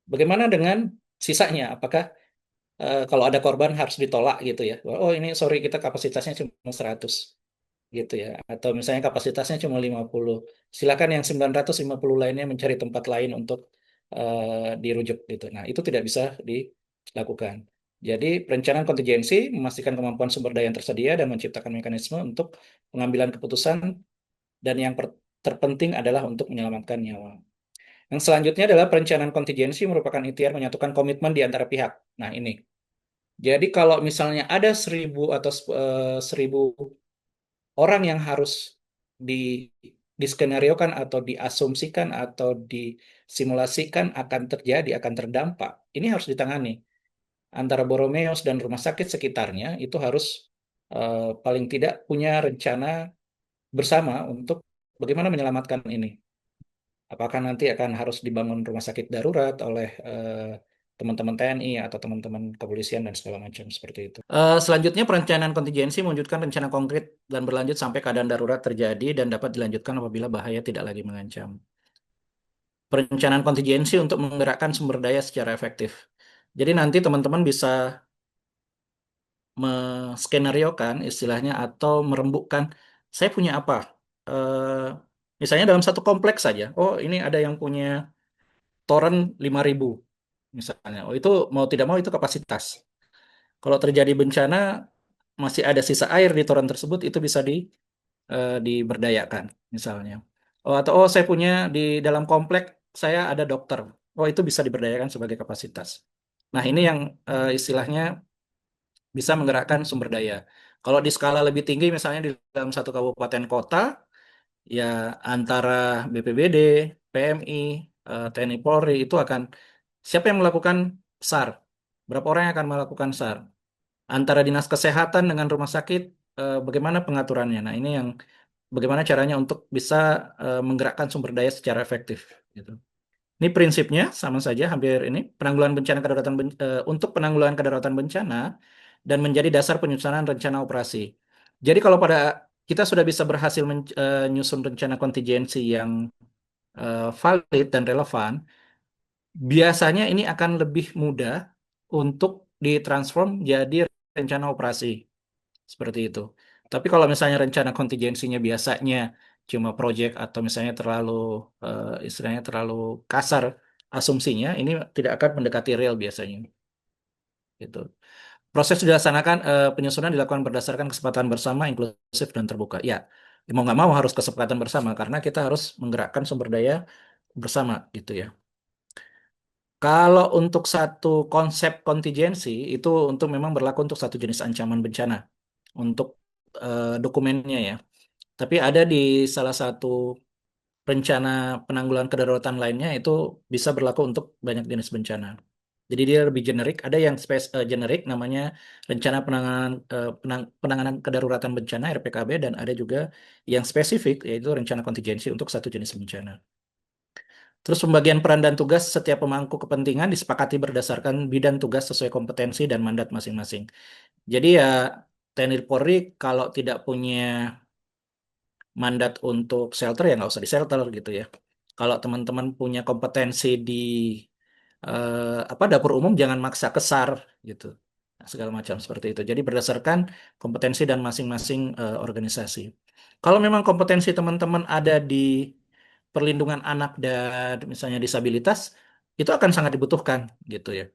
bagaimana dengan sisanya? Apakah kalau ada korban harus ditolak gitu ya? Oh ini sorry kita kapasitasnya cuma 100 gitu ya. Atau misalnya kapasitasnya cuma 50. Silakan yang 950 lainnya mencari tempat lain untuk dirujuk gitu. Nah, itu tidak bisa dilakukan. Jadi, perencanaan kontingensi memastikan kemampuan sumber daya yang tersedia dan menciptakan mekanisme untuk pengambilan keputusan dan yang terpenting adalah untuk menyelamatkan nyawa. Yang selanjutnya adalah perencanaan kontingensi merupakan ikhtiar menyatukan komitmen di antara pihak. Nah, ini. Jadi kalau misalnya ada 1.000 atau 1.000 orang yang harus di diskenariokan atau diasumsikan atau disimulasikan akan terjadi, akan terdampak, ini harus ditangani. Antara Boromeus dan rumah sakit sekitarnya itu harus paling tidak punya rencana bersama untuk bagaimana menyelamatkan ini. Apakah nanti akan harus dibangun rumah sakit darurat oleh teman-teman TNI atau teman-teman kepolisian dan segala macam seperti itu. Selanjutnya perencanaan kontingensi mewujudkan rencana konkret dan berlanjut sampai keadaan darurat terjadi dan dapat dilanjutkan apabila bahaya tidak lagi mengancam. Perencanaan kontingensi untuk menggerakkan sumber daya secara efektif. Jadi nanti teman-teman bisa menskenariokan istilahnya atau merembukkan saya punya apa. Eh, Misalnya dalam satu kompleks saja. Oh, ini ada yang punya toren 5.000 misalnya. Oh, itu mau tidak mau itu kapasitas. Kalau terjadi bencana masih ada sisa air di toren tersebut itu bisa diberdayakan misalnya. Oh, atau oh saya punya di dalam komplek saya ada dokter. Oh, itu bisa diberdayakan sebagai kapasitas. Nah, ini yang istilahnya bisa menggerakkan sumber daya. Kalau di skala lebih tinggi, misalnya di dalam satu kabupaten kota, ya antara BPBD, PMI, TNI Polri itu akan siapa yang melakukan SAR? Berapa orang yang akan melakukan SAR? Antara dinas kesehatan dengan rumah sakit, bagaimana pengaturannya? Nah, ini yang bagaimana caranya untuk bisa menggerakkan sumber daya secara efektif, gitu. Ini prinsipnya sama saja hampir ini penanggulangan bencana untuk penanggulangan kedaruratan bencana dan menjadi dasar penyusunan rencana operasi. Jadi kalau pada kita sudah bisa berhasil menyusun rencana kontingensi yang valid dan relevan, biasanya ini akan lebih mudah untuk ditransform jadi rencana operasi seperti itu. Tapi kalau misalnya rencana kontingensinya biasanya cuma project atau misalnya terlalu istilahnya terlalu kasar asumsinya, ini tidak akan mendekati real biasanya. Gitu. Proses dilaksanakan penyusunan dilakukan berdasarkan kesepakatan bersama, inklusif dan terbuka. Ya, mau nggak mau harus kesepakatan bersama karena kita harus menggerakkan sumber daya bersama gitu ya. Kalau untuk satu konsep kontingensi itu untuk memang berlaku untuk satu jenis ancaman bencana untuk dokumennya ya. Tapi ada di salah satu rencana penanggulangan kedaruratan lainnya itu bisa berlaku untuk banyak jenis bencana. Jadi dia lebih generik. Ada yang generik namanya rencana penanganan kedaruratan bencana RPKB dan ada juga yang spesifik yaitu rencana kontingensi untuk satu jenis bencana. Terus pembagian peran dan tugas setiap pemangku kepentingan disepakati berdasarkan bidang tugas sesuai kompetensi dan mandat masing-masing. Jadi ya TNI Polri kalau tidak punya mandat untuk shelter ya nggak usah di shelter gitu ya. Kalau teman-teman punya kompetensi di dapur umum jangan maksa kesar gitu. Nah, segala macam seperti itu. Jadi berdasarkan kompetensi dan masing-masing organisasi. Kalau memang kompetensi teman-teman ada di perlindungan anak dan misalnya disabilitas, itu akan sangat dibutuhkan gitu ya.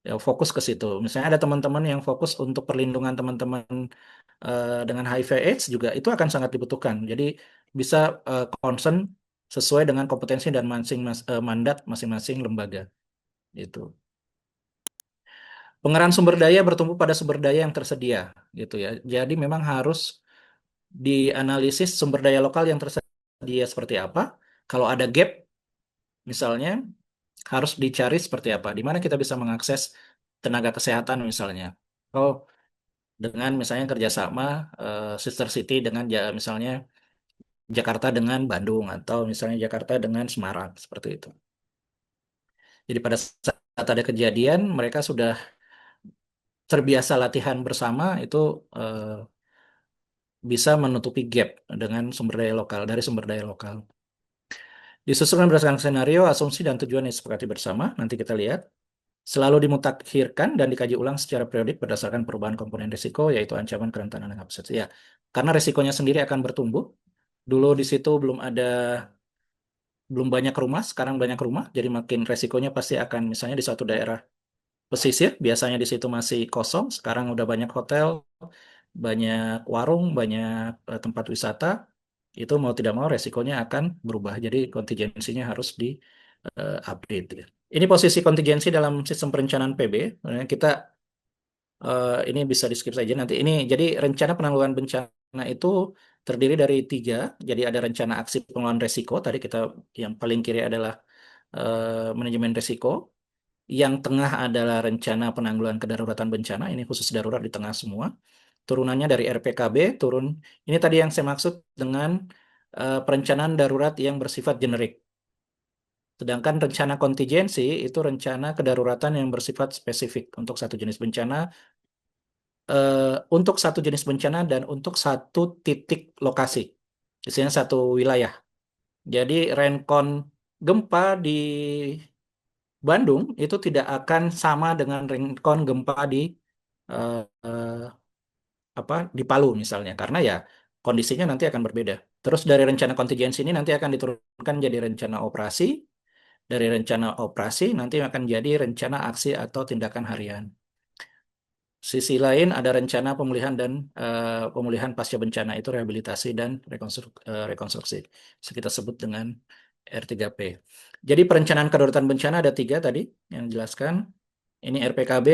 Ya fokus ke situ. Misalnya ada teman-teman yang fokus untuk perlindungan teman-teman dengan HIV/AIDS juga itu akan sangat dibutuhkan. Jadi bisa concern sesuai dengan kompetensi dan mandat masing-masing lembaga. Gitu. Pengerahan sumber daya bertumpu pada sumber daya yang tersedia, gitu ya. Jadi memang harus dianalisis sumber daya lokal yang tersedia seperti apa. Kalau ada gap, misalnya harus dicari seperti apa. Di mana kita bisa mengakses tenaga kesehatan misalnya. Oh, dengan misalnya kerjasama sister city dengan misalnya Jakarta dengan Bandung atau misalnya Jakarta dengan Semarang seperti itu. Jadi pada saat ada kejadian mereka sudah terbiasa latihan bersama itu bisa menutupi gap dengan sumber daya lokal dari sumber daya lokal. Disusun berdasarkan skenario, asumsi dan tujuan yang disepakati bersama. Nanti kita lihat. Selalu dimutakhirkan dan dikaji ulang secara periodik berdasarkan perubahan komponen risiko, yaitu ancaman, kerentanan, dan kapasitas. Ya, karena risikonya sendiri akan bertumbuh. Dulu di situ belum banyak rumah, sekarang banyak rumah, jadi makin resikonya pasti akan misalnya di suatu daerah pesisir, biasanya di situ masih kosong, sekarang udah banyak hotel, banyak warung, banyak tempat wisata, itu mau tidak mau resikonya akan berubah. Jadi kontingensinya harus di update. Ini posisi kontingensi dalam sistem perencanaan PB. Kita ini bisa di skip saja nanti. Ini jadi rencana penanggulangan bencana itu terdiri dari tiga. Jadi ada rencana aksi pengelolaan resiko. Tadi kita yang paling kiri adalah manajemen resiko. Yang tengah adalah rencana penanggulangan kedaruratan bencana. Ini khusus darurat di tengah semua. Turunannya dari RPKB turun. Ini tadi yang saya maksud dengan perencanaan darurat yang bersifat generik. Sedangkan rencana kontingensi itu rencana kedaruratan yang bersifat spesifik untuk satu jenis bencana, untuk satu jenis bencana dan untuk satu titik lokasi, misalnya satu wilayah. Jadi rencon gempa di Bandung itu tidak akan sama dengan rencon gempa di eh, eh, di Palu misalnya, karena ya kondisinya nanti akan berbeda. Terus dari rencana kontingensi ini nanti akan diturunkan jadi rencana operasi. Dari rencana operasi nanti akan jadi rencana aksi atau tindakan harian. Sisi lain ada rencana pemulihan dan pemulihan pasca bencana itu rehabilitasi dan rekonstruksi. Bisa kita sebut dengan R3P. Jadi perencanaan kedaruratan bencana ada 3 tadi yang dijelaskan. Ini RPKB,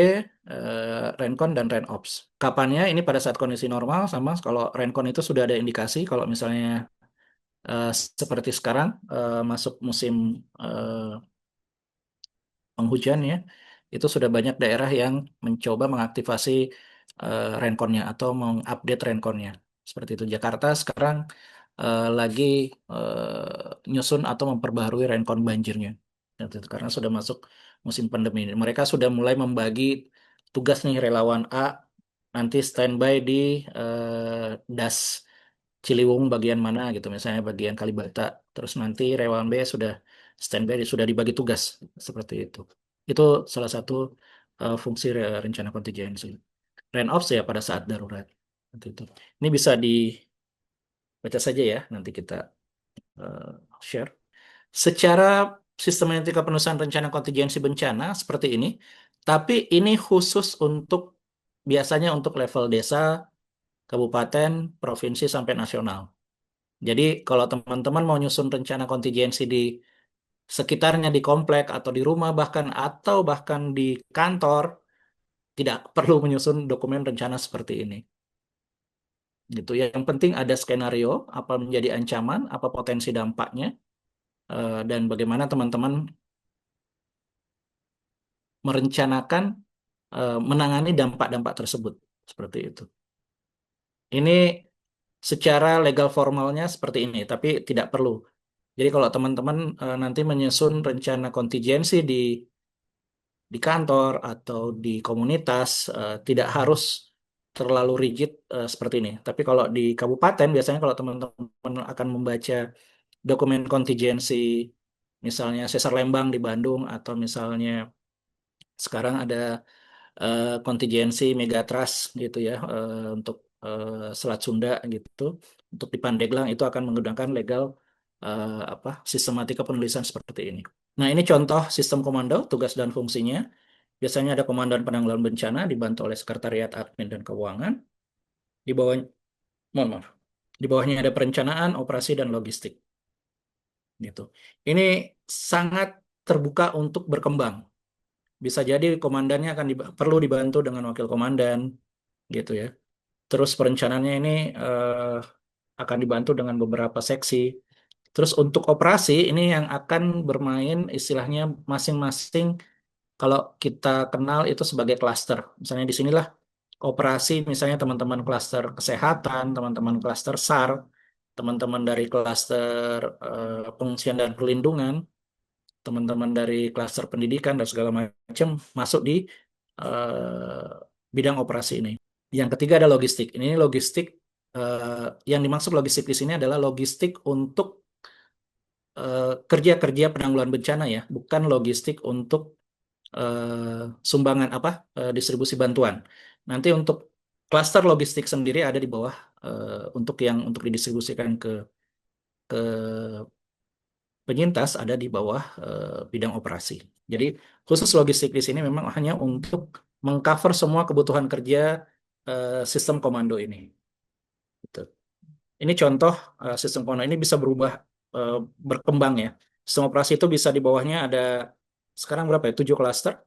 Renkon, dan Renops. Kapannya? Ini pada saat kondisi normal, sama kalau Renkon itu sudah ada indikasi kalau misalnya seperti sekarang masuk musim penghujan ya, itu sudah banyak daerah yang mencoba mengaktifasi renkonnya atau mengupdate renkonnya. Seperti itu. Jakarta sekarang lagi nyusun atau memperbaharui renkon banjirnya. Seperti itu. Karena sudah masuk musim pandemi. Mereka sudah mulai membagi tugas nih relawan A nanti standby di DAS Ciliwung bagian mana gitu, misalnya bagian Kalibata. Terus nanti relawan B sudah standby, sudah dibagi tugas seperti itu. Itu salah satu fungsi rencana kontingensi. Renops ya pada saat darurat. Seperti itu. Ini bisa dibaca saja ya, nanti kita eh, share. Secara sistematika penulisan rencana kontingensi bencana seperti ini, tapi ini khusus untuk biasanya untuk level desa, kabupaten, provinsi sampai nasional. Jadi kalau teman-teman mau nyusun rencana kontingensi di sekitarnya, di komplek atau di rumah bahkan atau bahkan di kantor, tidak perlu menyusun dokumen rencana seperti ini. Gitu ya. Yang penting ada skenario, apa menjadi ancaman, apa potensi dampaknya, dan bagaimana teman-teman merencanakan menangani dampak-dampak tersebut. Seperti itu. Ini secara legal formalnya seperti ini, tapi tidak perlu. Jadi kalau teman-teman nanti menyusun rencana kontingensi di kantor atau di komunitas, tidak harus terlalu rigid seperti ini. Tapi kalau di kabupaten biasanya kalau teman-teman akan membaca dokumen kontingensi, misalnya Sesar Lembang di Bandung atau misalnya sekarang ada kontingensi Megatrust gitu ya, untuk Selat Sunda gitu, untuk di Pandeglang itu akan menggunakan legal sistematika penulisan seperti ini. Nah, ini contoh sistem komando, tugas dan fungsinya. Biasanya ada komandan penanggulangan bencana dibantu oleh sekretariat admin dan keuangan. Di bawah, mohon maaf, di bawahnya ada perencanaan, operasi dan logistik. Gitu. Ini sangat terbuka untuk berkembang. Bisa jadi komandannya akan perlu dibantu dengan wakil komandan, gitu ya. Terus perencanaannya ini akan dibantu dengan beberapa seksi. Terus untuk operasi ini yang akan bermain istilahnya masing-masing, kalau kita kenal itu sebagai klaster. Misalnya di sinilah operasi, misalnya teman-teman klaster kesehatan, teman-teman klaster SAR, teman-teman dari klaster pengungsian dan perlindungan, teman-teman dari klaster pendidikan dan segala macam masuk di eh, bidang operasi ini. Yang ketiga ada logistik. Ini logistik, yang dimaksud logistik di sini adalah logistik untuk kerja-kerja penanggulangan bencana ya, bukan logistik untuk sumbangan distribusi bantuan. Nanti untuk klaster logistik sendiri ada di bawah, untuk didistribusikan ke penyintas ada di bawah bidang operasi. Jadi khusus logistik di sini memang hanya untuk mengcover semua kebutuhan kerja sistem komando ini. Gitu. Ini contoh sistem komando ini bisa berubah, berkembang ya. Sistem operasi itu bisa di bawahnya ada sekarang berapa ya? 7 klaster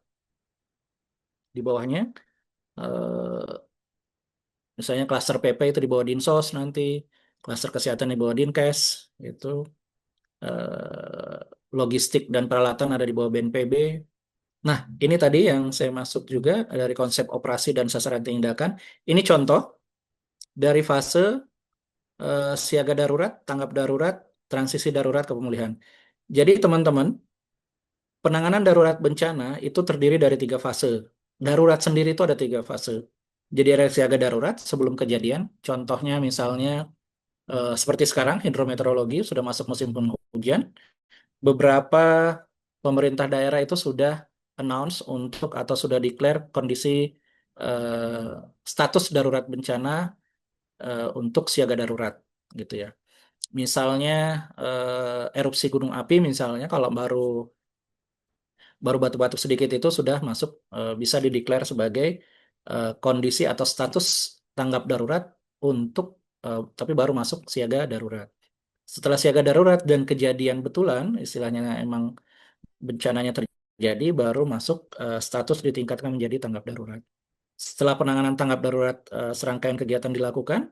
di bawahnya. Misalnya klaster PP itu di bawah Dinsos nanti, klaster kesehatan di bawah Dinkes, itu eh, logistik dan peralatan ada di bawah BNPB. Nah, ini tadi yang saya masuk juga dari konsep operasi dan sasaran tindakan. Ini contoh dari fase siaga darurat, tanggap darurat, transisi darurat ke pemulihan. Jadi teman-teman, penanganan darurat bencana itu terdiri dari 3 fase. Darurat sendiri itu ada 3 fase. Jadi ada siaga darurat sebelum kejadian. Contohnya misalnya seperti sekarang hidrometeorologi sudah masuk musim penghujan. Beberapa pemerintah daerah itu sudah announce untuk atau sudah declare kondisi status darurat bencana untuk siaga darurat gitu ya. Misalnya erupsi gunung api misalnya kalau baru baru batuk-batuk sedikit itu sudah masuk, bisa dideklar sebagai kondisi atau status tanggap darurat tapi baru masuk siaga darurat. Setelah siaga darurat dan kejadian betulan, istilahnya emang bencananya terjadi, baru masuk status ditingkatkan menjadi tanggap darurat. Setelah penanganan tanggap darurat, serangkaian kegiatan dilakukan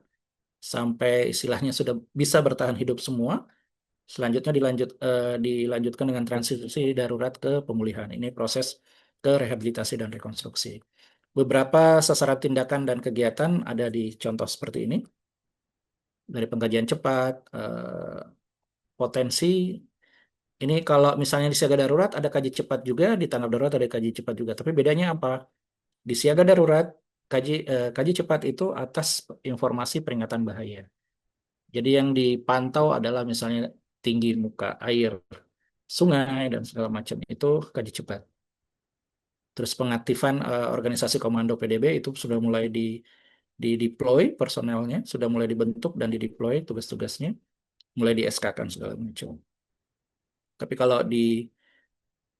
sampai istilahnya sudah bisa bertahan hidup semua. Selanjutnya dilanjutkan dengan transisi darurat ke pemulihan. Ini proses ke rehabilitasi dan rekonstruksi. Beberapa sasaran tindakan dan kegiatan ada di contoh seperti ini. Dari pengkajian cepat, potensi. Ini kalau misalnya di siaga darurat ada kaji cepat juga, di tanggap darurat ada kaji cepat juga. Tapi bedanya apa? Di siaga darurat, kaji cepat itu atas informasi peringatan bahaya. Jadi yang dipantau adalah misalnya tinggi muka air, sungai, dan segala macam. Itu kaji cepat. Terus pengaktifan organisasi komando PDB itu sudah mulai di deploy personelnya, sudah mulai dibentuk dan dideploy tugas-tugasnya, mulai di SK-kan segala macam. Tapi kalau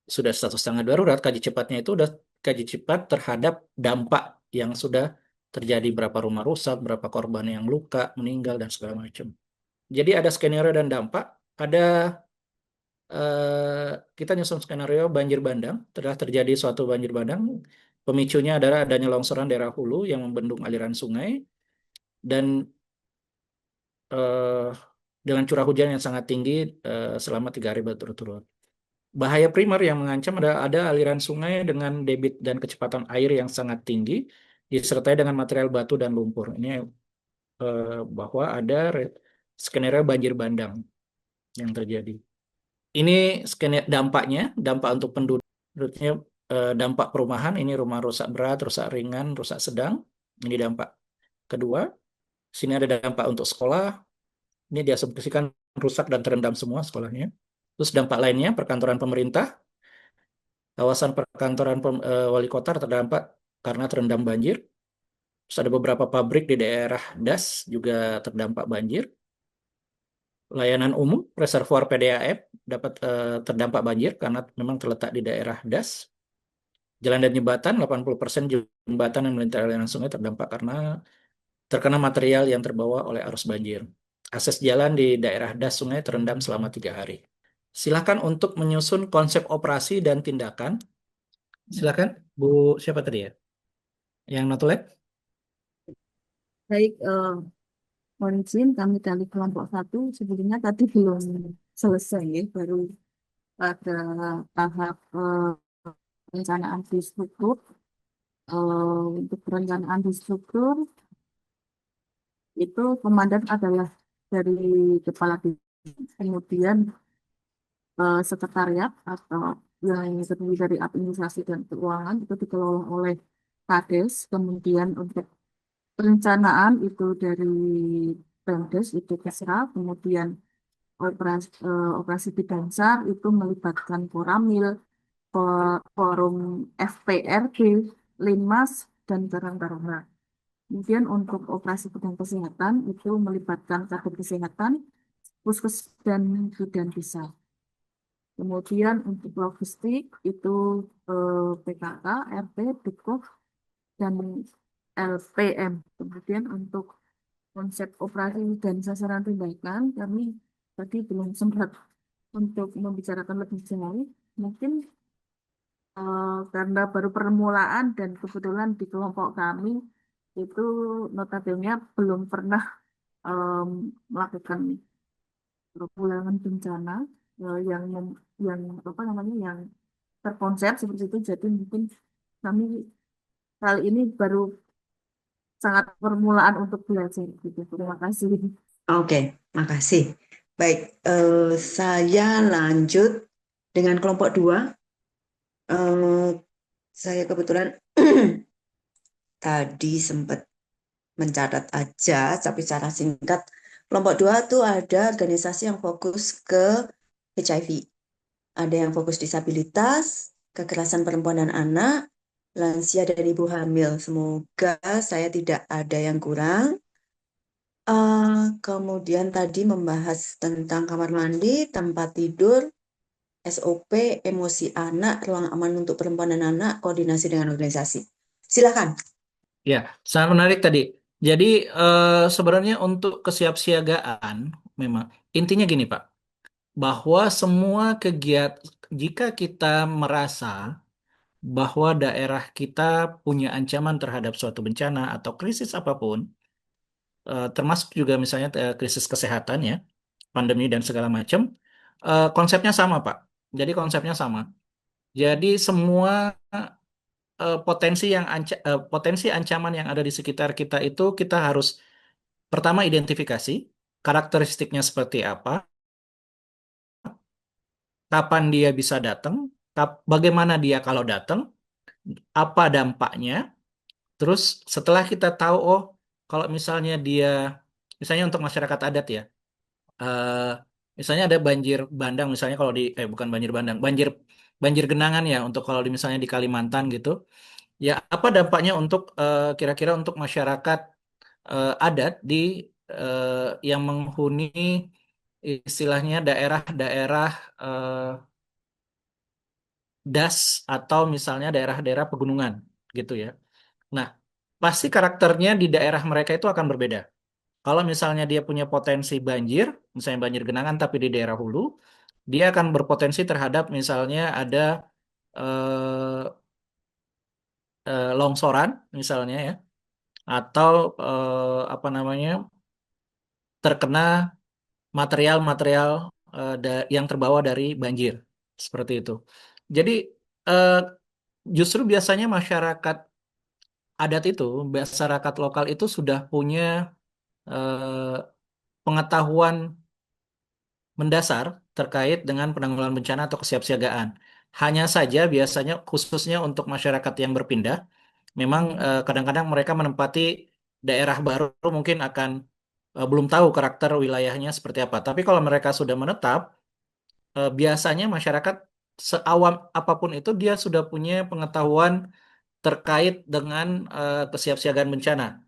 sudah status tanggap darurat, kaji cepatnya itu udah kaji cepat terhadap dampak yang sudah terjadi, berapa rumah rusak, berapa korban yang luka, meninggal, dan segala macam. Jadi ada skenario dan dampak, kita nyusun skenario banjir bandang, telah terjadi suatu banjir bandang, pemicunya adalah adanya longsoran daerah hulu yang membendung aliran sungai, dan dengan curah hujan yang sangat tinggi selama 3 hari berturut-turut. Bahaya primer yang mengancam ada aliran sungai dengan debit dan kecepatan air yang sangat tinggi, disertai dengan material batu dan lumpur. Ini bahwa ada skenario banjir bandang yang terjadi. Ini skenario dampak untuk penduduknya, dampak perumahan, ini rumah rusak berat, rusak ringan, rusak sedang. Ini dampak kedua. Sini ada dampak untuk sekolah. Ini diasumsikan rusak dan terendam semua sekolahnya. Terus dampak lainnya, perkantoran pemerintah, kawasan perkantoran wali kota terdampak karena terendam banjir. Terus ada beberapa pabrik di daerah Das juga terdampak banjir. Layanan umum, reservoir PDAM dapat terdampak banjir karena memang terletak di daerah Das. Jalan dan jembatan, 80% jembatan yang melintasi aliran sungai terdampak karena terkena material yang terbawa oleh arus banjir. Akses jalan di daerah Das sungai terendam selama 3 hari. Silakan untuk menyusun konsep operasi dan tindakan. Silakan, Bu, siapa tadi ya? Yang notulek? Baik, mohon izin kami dari kelompok 1 sebelumnya tadi belum selesai ya, baru pada tahap perencanaan di struktur. Untuk perencanaan di struktur itu komandan adalah dari kepala divisi, kemudian sekretariat atau yang terdiri dari administrasi dan keuangan itu dikelola oleh Kades, kemudian untuk perencanaan itu dari Pemdes itu Kesra, kemudian operasi bidang SAR itu melibatkan Koramil, forum FPRD, Linmas, dan Karang Taruna. Kemudian untuk operasi bidang kesehatan itu melibatkan kader kesehatan, puskes, dan bidan desa. Kemudian untuk logistik itu PKK, RT, Dukov, dan LPM. Kemudian untuk konsep operasi dan sasaran tindakan kami tadi belum sempat untuk membicarakan lebih jauh. Mungkin karena baru permulaan dan kebetulan di kelompok kami itu notabene belum pernah melakukan penanggulangan bencana yang apa namanya yang terkonsep seperti itu. Jadi mungkin kami kali ini baru sangat permulaan untuk belajar gitu. Terima kasih. Oke, makasih. Baik, saya lanjut dengan kelompok 2. Saya kebetulan tadi sempat mencatat aja, tapi secara singkat, kelompok 2 itu ada organisasi yang fokus ke HIV. Ada yang fokus disabilitas, kekerasan perempuan dan anak, lansia dan ibu hamil. Semoga saya tidak ada yang kurang. Kemudian tadi membahas tentang kamar mandi, tempat tidur, SOP, emosi anak, ruang aman untuk perempuan dan anak, koordinasi dengan organisasi. Silakan. Ya, sangat menarik tadi. Jadi sebenarnya untuk kesiapsiagaan memang intinya gini Pak, bahwa semua kegiatan jika kita merasa bahwa daerah kita punya ancaman terhadap suatu bencana atau krisis apapun, termasuk juga misalnya krisis kesehatan ya, pandemi dan segala macam, konsepnya sama Pak. Jadi konsepnya sama. Jadi semua potensi ancaman yang ada di sekitar kita itu kita harus pertama identifikasi karakteristiknya seperti apa, kapan dia bisa datang, bagaimana dia kalau datang, apa dampaknya. Terus setelah kita tahu, oh kalau misalnya dia, misalnya untuk masyarakat adat ya, eh, misalnya ada banjir bandang, misalnya kalau di, bukan banjir bandang, banjir banjir genangan ya, untuk kalau misalnya di Kalimantan gitu, ya apa dampaknya untuk kira-kira untuk masyarakat adat di yang menghuni istilahnya daerah-daerah eh, das atau misalnya daerah-daerah pegunungan gitu ya. Nah, pasti karakternya di daerah mereka itu akan berbeda. Kalau misalnya dia punya potensi banjir, misalnya banjir genangan tapi di daerah hulu, dia akan berpotensi terhadap misalnya ada eh, longsoran misalnya ya, atau apa namanya terkena material-material yang terbawa dari banjir seperti itu. Jadi eh, justru biasanya masyarakat adat itu, masyarakat lokal itu sudah punya eh, pengetahuan mendasar terkait dengan penanggulangan bencana atau kesiapsiagaan. Hanya saja biasanya khususnya untuk masyarakat yang berpindah, memang kadang-kadang mereka menempati daerah baru mungkin akan belum tahu karakter wilayahnya seperti apa. Tapi kalau mereka sudah menetap, biasanya masyarakat seawam apapun itu dia sudah punya pengetahuan terkait dengan kesiapsiagaan bencana.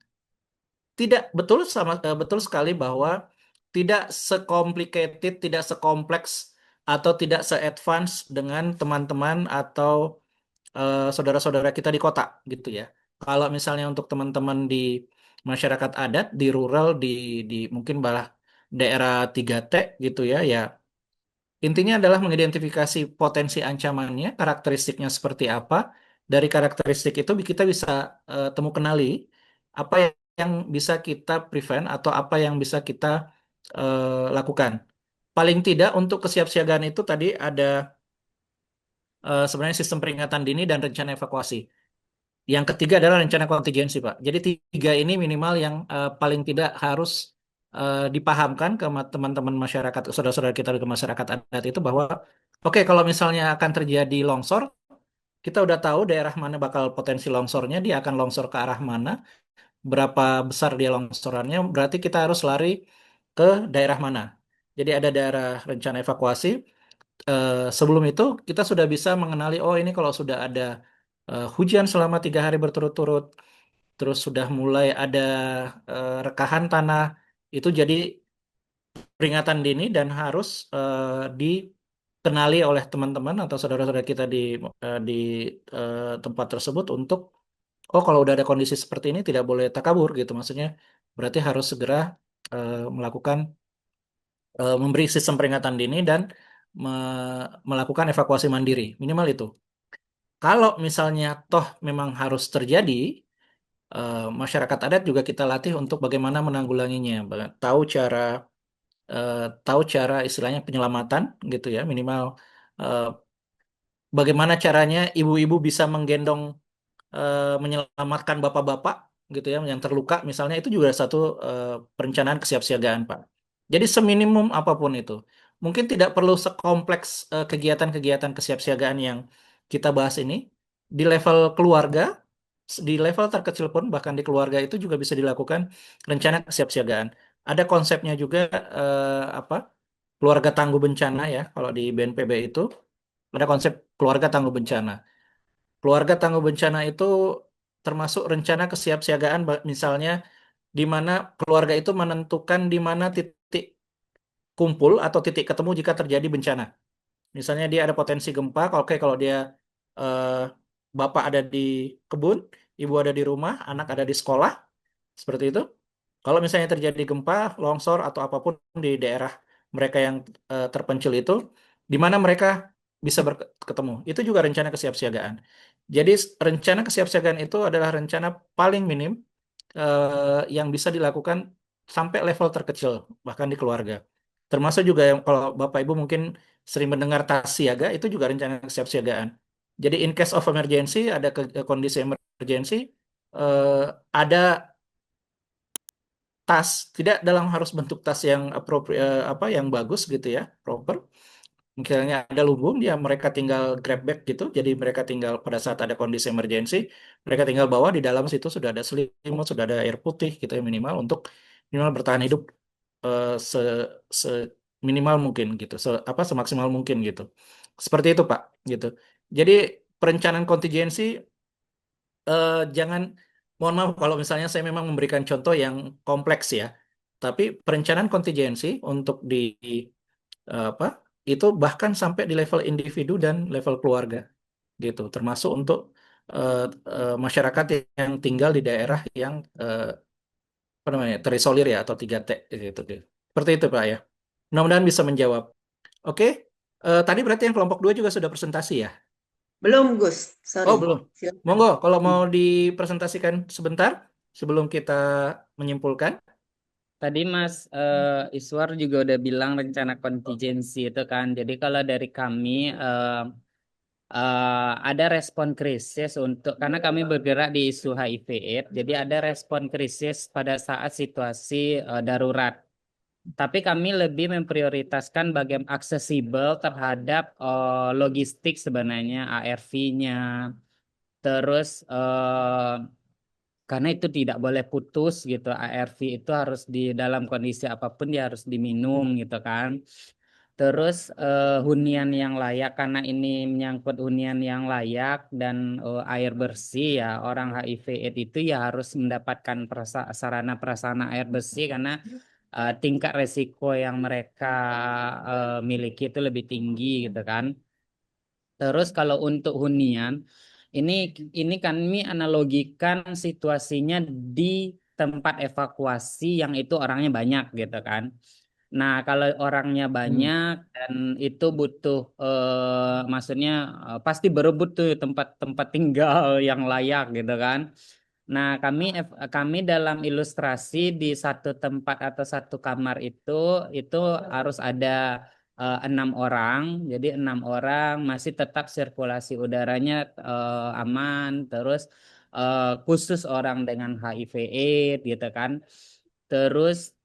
Tidak betul betul sekali bahwa tidak sekomplikated, tidak sekompleks atau tidak se-advance dengan teman-teman atau saudara-saudara kita di kota gitu ya. Kalau misalnya untuk teman-teman di masyarakat adat, di rural, di mungkin malah daerah 3T gitu ya, ya intinya adalah mengidentifikasi potensi ancamannya, karakteristiknya seperti apa. Dari karakteristik itu kita bisa temu kenali apa yang bisa kita prevent atau apa yang bisa kita lakukan. Paling tidak untuk kesiapsiagaan itu tadi ada sebenarnya sistem peringatan dini dan rencana evakuasi. Yang ketiga adalah rencana kontingensi, Pak. Jadi tiga ini minimal yang paling tidak harus dipahamkan ke teman-teman masyarakat, saudara-saudara kita ke masyarakat adat itu bahwa, oke, kalau misalnya akan terjadi longsor, kita udah tahu daerah mana bakal potensi longsornya, dia akan longsor ke arah mana, berapa besar dia longsorannya, berarti kita harus lari ke daerah mana. Jadi ada daerah rencana evakuasi. Sebelum itu kita sudah bisa mengenali, oh ini kalau sudah ada hujan selama 3 hari berturut-turut, terus sudah mulai ada rekahan tanah, itu jadi peringatan dini dan harus dikenali oleh teman-teman atau saudara-saudara kita di tempat tersebut untuk, oh kalau udah ada kondisi seperti ini tidak boleh takabur gitu, maksudnya berarti harus segera melakukan memberi sistem peringatan dini dan melakukan evakuasi mandiri minimal itu. Kalau misalnya toh memang harus terjadi, masyarakat adat juga kita latih untuk bagaimana menanggulanginya, tahu cara eh, tahu cara istilahnya penyelamatan gitu ya, minimal eh, bagaimana caranya ibu-ibu bisa menggendong menyelamatkan bapak-bapak gitu ya yang terluka misalnya, itu juga satu perencanaan kesiapsiagaan Pak. Jadi seminimum apapun itu. Mungkin tidak perlu sekompleks kegiatan-kegiatan kesiapsiagaan yang kita bahas ini di level keluarga, di level terkecil pun bahkan di keluarga itu juga bisa dilakukan rencana kesiapsiagaan. Ada konsepnya juga apa? Keluarga tangguh bencana ya, kalau di BNPB itu ada konsep keluarga tangguh bencana. Keluarga tangguh bencana itu termasuk rencana kesiapsiagaan, misalnya di mana keluarga itu menentukan di mana titik kumpul atau titik ketemu jika terjadi bencana. Misalnya dia ada potensi gempa, oke kalau dia eh, bapak ada di kebun, ibu ada di rumah, anak ada di sekolah, seperti itu. Kalau misalnya terjadi gempa, longsor atau apapun di daerah mereka yang terpencil itu, di mana mereka bisa berketemu, itu juga rencana kesiapsiagaan. Jadi rencana kesiapsiagaan itu adalah rencana paling minim yang bisa dilakukan sampai level terkecil, bahkan di keluarga. Termasuk juga yang kalau Bapak Ibu mungkin sering mendengar tas siaga, itu juga rencana kesiapsiagaan. Jadi in case of emergency, ada kondisi emergency, eh, ada tas, tidak dalam harus bentuk tas yang apa yang bagus gitu ya, proper. Misalnya ada lumbung, ya mereka tinggal grab bag gitu. Jadi mereka tinggal pada saat ada kondisi emergency, mereka tinggal bawa di dalam situ sudah ada selimut, sudah ada air putih gitu ya minimal untuk minimal bertahan hidup se, se minimal mungkin gitu, apa semaksimal mungkin gitu. Seperti itu Pak gitu. Jadi perencanaan kontingensi jangan, mohon maaf kalau misalnya saya memang memberikan contoh yang kompleks ya. Tapi perencanaan kontingensi untuk di apa itu bahkan sampai di level individu dan level keluarga gitu, termasuk untuk eh, masyarakat yang tinggal di daerah yang apa namanya terisolir ya atau 3T gitu. Seperti itu Pak ya. Mudah-mudahan bisa menjawab. Oke, tadi berarti yang kelompok 2 juga sudah presentasi ya? Belum, Gus. Oh Sorry. belum. Silakan. Monggo kalau mau dipresentasikan sebentar sebelum kita menyimpulkan. Tadi Mas Iswar juga udah bilang rencana kontingensi itu kan. Jadi kalau dari kami ada respon krisis untuk karena kami bergerak di isu HIV/AIDS. Jadi ada respon krisis pada saat situasi darurat. Tapi kami lebih memprioritaskan bagaimana aksesibel terhadap logistik sebenarnya ARV-nya. Terus karena itu tidak boleh putus gitu. ARV itu harus di dalam kondisi apapun dia harus diminum gitu kan. Terus hunian yang layak karena ini menyangkut hunian yang layak dan air bersih ya orang HIV/AIDS itu ya harus mendapatkan sarana prasarana air bersih karena tingkat resiko yang mereka miliki itu lebih tinggi gitu kan. Terus kalau untuk hunian, ini ini kami analogikan situasinya di tempat evakuasi yang itu orangnya banyak gitu kan. Nah, kalau orangnya banyak dan itu butuh, maksudnya pasti berebut tuh tempat-tempat tinggal yang layak gitu kan. Nah, kami dalam ilustrasi di satu tempat atau satu kamar itu harus ada 6 orang. Jadi 6 orang masih tetap sirkulasi udaranya aman. Terus khusus orang dengan HIV/AIDS gitu kan. Terus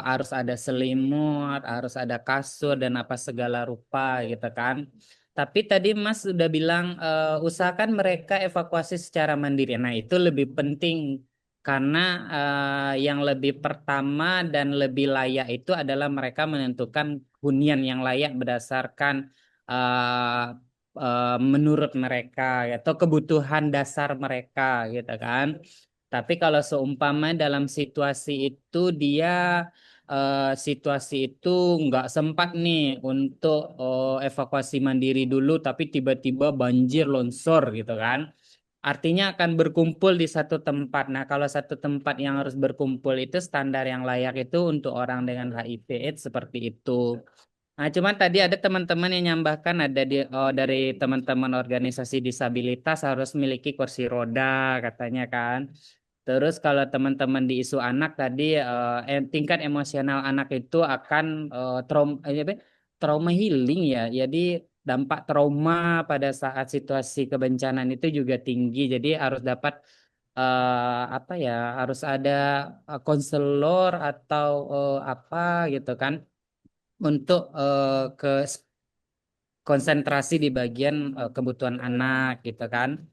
harus ada selimut, harus ada kasur dan apa segala rupa gitu kan. Tapi tadi Mas sudah bilang usahakan mereka evakuasi secara mandiri. Nah, itu lebih penting karena yang lebih pertama dan lebih layak itu adalah mereka menentukan hunian yang layak berdasarkan eh, menurut mereka atau kebutuhan dasar mereka gitu kan. Tapi kalau seumpama dalam situasi itu nggak sempat nih untuk evakuasi mandiri dulu, tapi tiba-tiba banjir longsor gitu kan. Artinya akan berkumpul di satu tempat. Nah, kalau satu tempat yang harus berkumpul itu standar yang layak itu untuk orang dengan HIV/AIDS seperti itu. Nah, cuman tadi ada teman-teman yang nyambahkan ada dari teman-teman organisasi disabilitas harus memiliki kursi roda katanya kan. Terus kalau teman-teman di isu anak tadi tingkat emosional anak itu akan trauma healing ya. Jadi dampak trauma pada saat situasi kebencanaan itu juga tinggi. Jadi harus dapat apa ya, harus ada konselor atau apa gitu kan untuk ke konsentrasi di bagian kebutuhan anak gitu kan.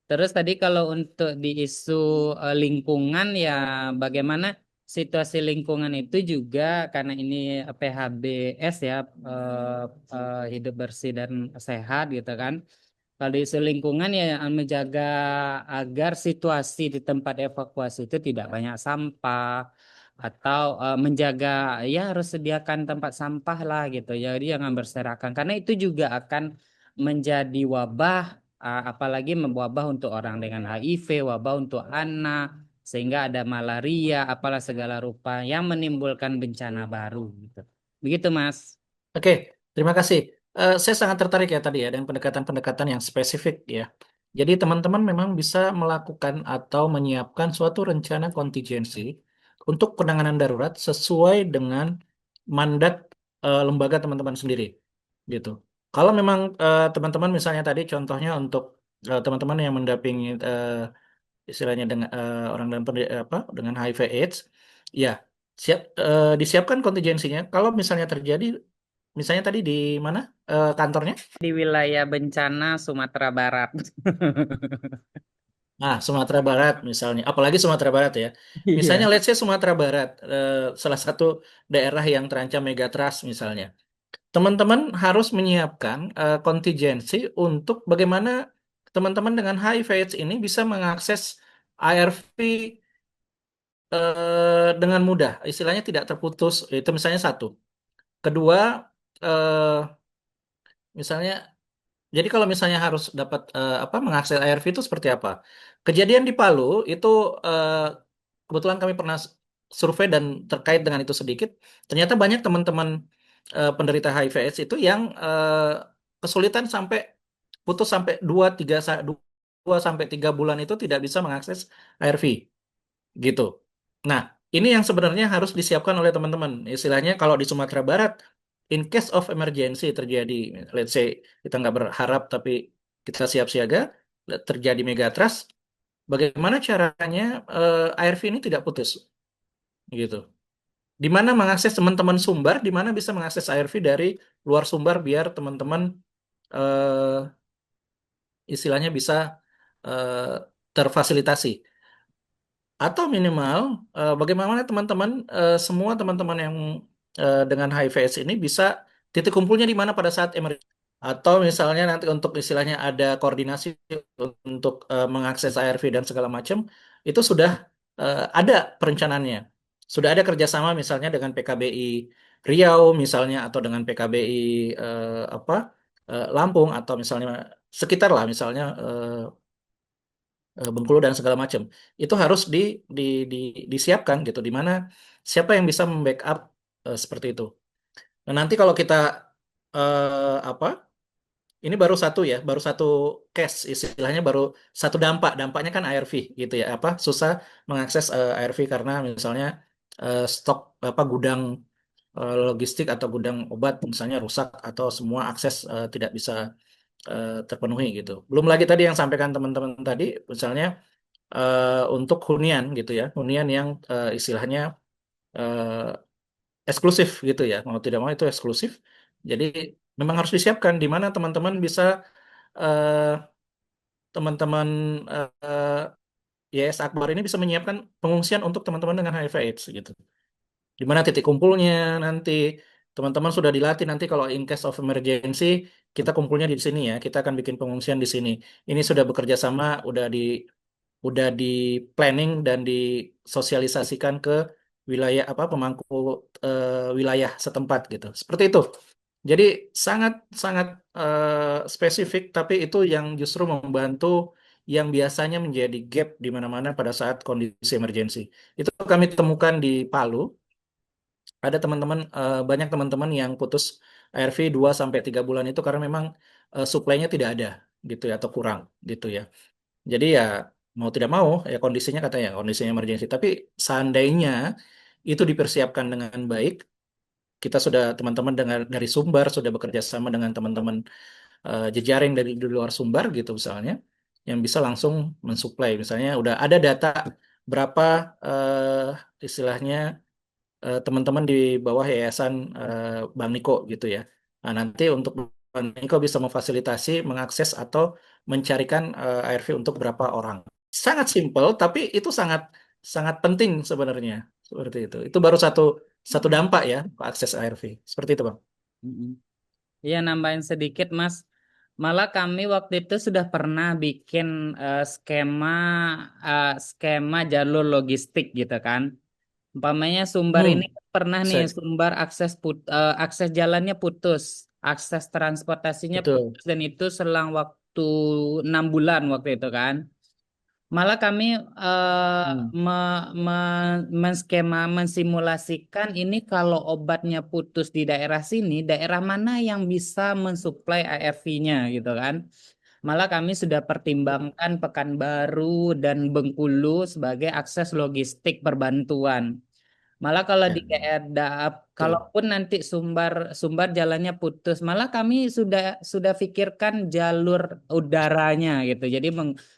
Terus tadi kalau untuk di isu lingkungan ya bagaimana situasi lingkungan itu juga karena ini PHBS ya hidup bersih dan sehat gitu kan. Kalau di isu lingkungan ya menjaga agar situasi di tempat evakuasi itu tidak banyak sampah atau menjaga ya harus sediakan tempat sampah lah gitu. Jadi jangan berserakan karena itu juga akan menjadi wabah apalagi wabah untuk orang dengan HIV, wabah untuk anak, sehingga ada malaria, apalah segala rupa yang menimbulkan bencana baru gitu. Begitu, Mas. Oke, terima kasih. Saya sangat tertarik ya tadi ya dengan pendekatan-pendekatan yang spesifik ya. Jadi teman-teman memang bisa melakukan atau menyiapkan suatu rencana kontingensi untuk penanganan darurat sesuai dengan mandat lembaga teman-teman sendiri, gitu. Kalau memang teman-teman misalnya tadi contohnya untuk teman-teman yang mendampingi istilahnya dengan orang dengan apa dengan HIV/AIDS, ya disiapkan kontingensinya. Kalau misalnya terjadi, misalnya tadi di mana kantornya? Di wilayah bencana Sumatera Barat. Nah, Sumatera Barat misalnya, apalagi Sumatera Barat ya. Misalnya, Iya. let's say Sumatera Barat, salah satu daerah yang terancam megatrust misalnya. Teman-teman harus menyiapkan kontingensi untuk bagaimana teman-teman dengan HIV/AIDS ini bisa mengakses ARV dengan mudah, istilahnya tidak terputus. Itu misalnya satu. Kedua, eh, misalnya, jadi kalau misalnya harus dapat apa mengakses ARV itu seperti apa? Kejadian di Palu itu eh, kebetulan kami pernah survei dan terkait dengan itu sedikit. Ternyata banyak teman-teman penderita HIV/AIDS itu yang kesulitan sampai putus sampai 2 sampai 3 bulan itu tidak bisa mengakses ARV gitu. Nah, ini yang sebenarnya harus disiapkan oleh teman-teman. Istilahnya kalau di Sumatera Barat, in case of emergency terjadi, let's say kita nggak berharap tapi kita siap siaga, terjadi megatrust, bagaimana caranya ARV ini tidak putus, gitu. Di mana mengakses teman-teman sumber, di mana bisa mengakses ARV dari luar sumber biar teman-teman eh, istilahnya bisa eh, terfasilitasi. Atau minimal bagaimana teman-teman semua teman-teman yang dengan HIV/AIDS ini bisa titik kumpulnya di mana pada saat emergency. Atau misalnya nanti untuk istilahnya ada koordinasi untuk mengakses ARV dan segala macam, itu sudah ada perencanaannya. Sudah ada kerjasama misalnya dengan PKBI Riau misalnya atau dengan PKBI apa Lampung atau misalnya sekitar lah misalnya Bengkulu dan segala macam. Itu harus di, di, disiapkan gitu, di mana siapa yang bisa membackup seperti itu. Nah, nanti kalau kita apa? Ini baru satu ya, baru satu case istilahnya baru satu dampaknya kan ARV gitu ya. Apa susah mengakses ARV karena misalnya stok apa gudang logistik atau gudang obat misalnya rusak atau semua akses tidak bisa terpenuhi gitu. Belum lagi tadi yang sampaikan teman-teman tadi misalnya untuk hunian gitu ya, hunian yang istilahnya eh, eksklusif gitu ya, mau tidak mau itu eksklusif. Jadi memang harus disiapkan di mana teman-teman bisa eh, teman-teman YS Akbar ini bisa menyiapkan pengungsian untuk teman-teman dengan HIV/AIDS gitu. Di mana titik kumpulnya nanti teman-teman sudah dilatih nanti kalau in case of emergency kita kumpulnya di sini ya, kita akan bikin pengungsian di sini. Ini sudah bekerja sama, udah di planning dan disosialisasikan ke wilayah apa pemangku wilayah setempat gitu. Seperti itu. Jadi sangat sangat spesifik, tapi itu yang justru membantu yang biasanya menjadi gap di mana-mana pada saat kondisi emergensi. Itu kami temukan di Palu. Ada teman-teman banyak teman-teman yang putus ARV 2 sampai 3 bulan itu karena memang suplainya tidak ada gitu ya atau kurang gitu ya. Jadi ya mau tidak mau ya kondisinya katanya kondisinya emergency. Tapi seandainya itu dipersiapkan dengan baik, kita sudah teman-teman dengan dari sumber sudah bekerja sama dengan teman-teman jejaring dari di luar sumber gitu misalnya, yang bisa langsung mensuplai. Misalnya udah ada data berapa istilahnya teman-teman di bawah yayasan Bang Niko gitu ya. Nah, nanti untuk Bang Niko bisa memfasilitasi, mengakses atau mencarikan ARV untuk berapa orang. Sangat simpel, tapi itu sangat sangat penting sebenarnya seperti itu. Itu baru satu satu dampak ya akses ARV. Seperti itu, Bang. Mm-mm. Iya, nambahin sedikit, Mas. Malah kami waktu itu sudah pernah bikin skema jalur logistik gitu kan. Umpamanya sumber ini Hmm, pernah nih saya sumber akses jalannya putus, akses transportasinya betul. putus dan itu selang waktu waktu 6 bulan waktu itu kan. Malah kami mensimulasikan ini kalau obatnya putus di daerah sini, daerah mana yang bisa mensuplai ARV-nya gitu kan. Malah kami sudah pertimbangkan Pekanbaru dan Bengkulu sebagai akses logistik perbantuan. Malah kalau di Ya, daerah, betul. kalaupun nanti sumbar jalannya putus, malah kami sudah pikirkan jalur udaranya gitu. Jadi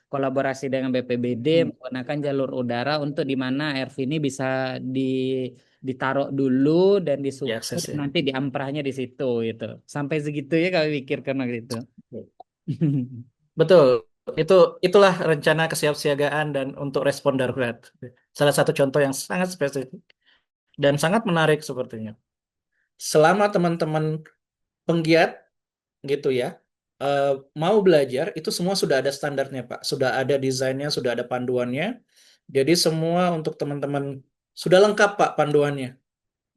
kolaborasi dengan BPBD Hmm, menggunakan jalur udara untuk di mana ARV ini bisa ditaruh dulu dan disuplai diakses dan ya. nanti diamprahnya di situ gitu. Sampai segitunya kami pikirkan waktu itu. Betul. Itulah rencana kesiapsiagaan dan untuk respon darurat. Salah satu contoh yang sangat spesifik dan sangat menarik sepertinya. Selama teman-teman penggiat gitu ya, mau belajar itu semua sudah ada standarnya Pak, sudah ada desainnya, sudah ada panduannya. Jadi semua untuk teman-teman sudah lengkap Pak panduannya.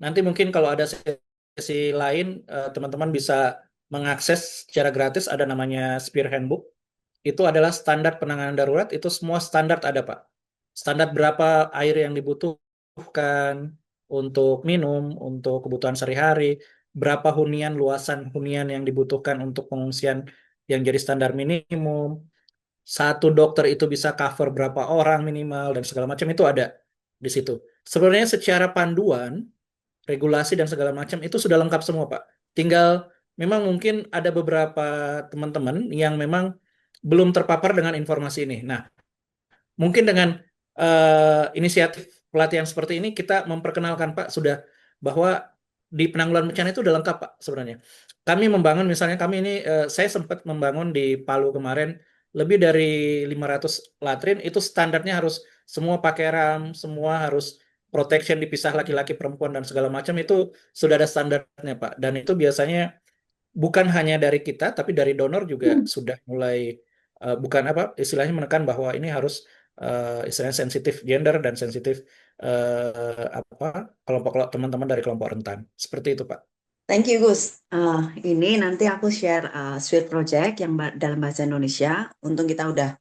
Nanti mungkin kalau ada sesi lain, teman-teman bisa mengakses secara gratis, ada namanya Spear Handbook. Itu adalah standar penanganan darurat, itu semua standar ada Pak. Standar berapa air yang dibutuhkan untuk minum, untuk kebutuhan sehari-hari, berapa hunian, luasan hunian yang dibutuhkan untuk pengungsian yang jadi standar minimum, satu dokter itu bisa cover berapa orang minimal, dan segala macam itu ada di situ. Sebenarnya secara panduan, regulasi dan segala macam itu sudah lengkap semua Pak. Tinggal memang mungkin ada beberapa teman-teman yang memang belum terpapar dengan informasi ini. Nah, mungkin dengan inisiatif pelatihan seperti ini kita memperkenalkan Pak sudah bahwa di penanggulangan bencana itu udah lengkap Pak sebenarnya. Kami membangun misalnya kami ini saya sempat membangun di Palu kemarin lebih dari 500 latrin itu standarnya harus semua pakai ram, semua harus protection dipisah laki-laki perempuan dan segala macam itu sudah ada standarnya Pak. Dan itu biasanya bukan hanya dari kita tapi dari donor juga sudah mulai bukan apa istilahnya menekan bahwa ini harus istilahnya sensitif gender dan sensitif apa kelompok teman-teman dari kelompok rentan seperti itu Pak. Thank you Gus. Ini nanti aku share Sweet Project yang dalam bahasa Indonesia. Untung kita udah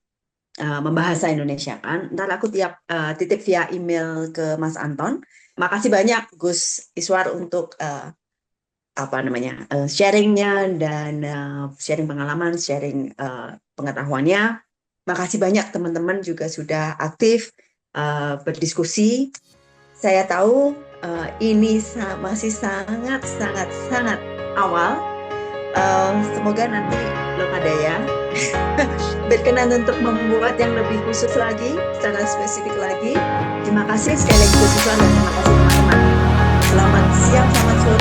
membahasa Indonesia kan. Ntar aku titip via email ke Mas Anton. Makasih banyak Gus Iswar untuk sharingnya dan sharing pengalaman, sharing pengetahuannya. Makasih banyak teman-teman juga sudah aktif berdiskusi. Saya tahu ini masih sangat awal. Semoga nanti Lokadaya berkenan untuk membuat yang lebih khusus lagi, secara spesifik lagi. Terima kasih sekali lagi Gus Iswar dan terima kasih teman-teman. Selamat siang, selamat sore.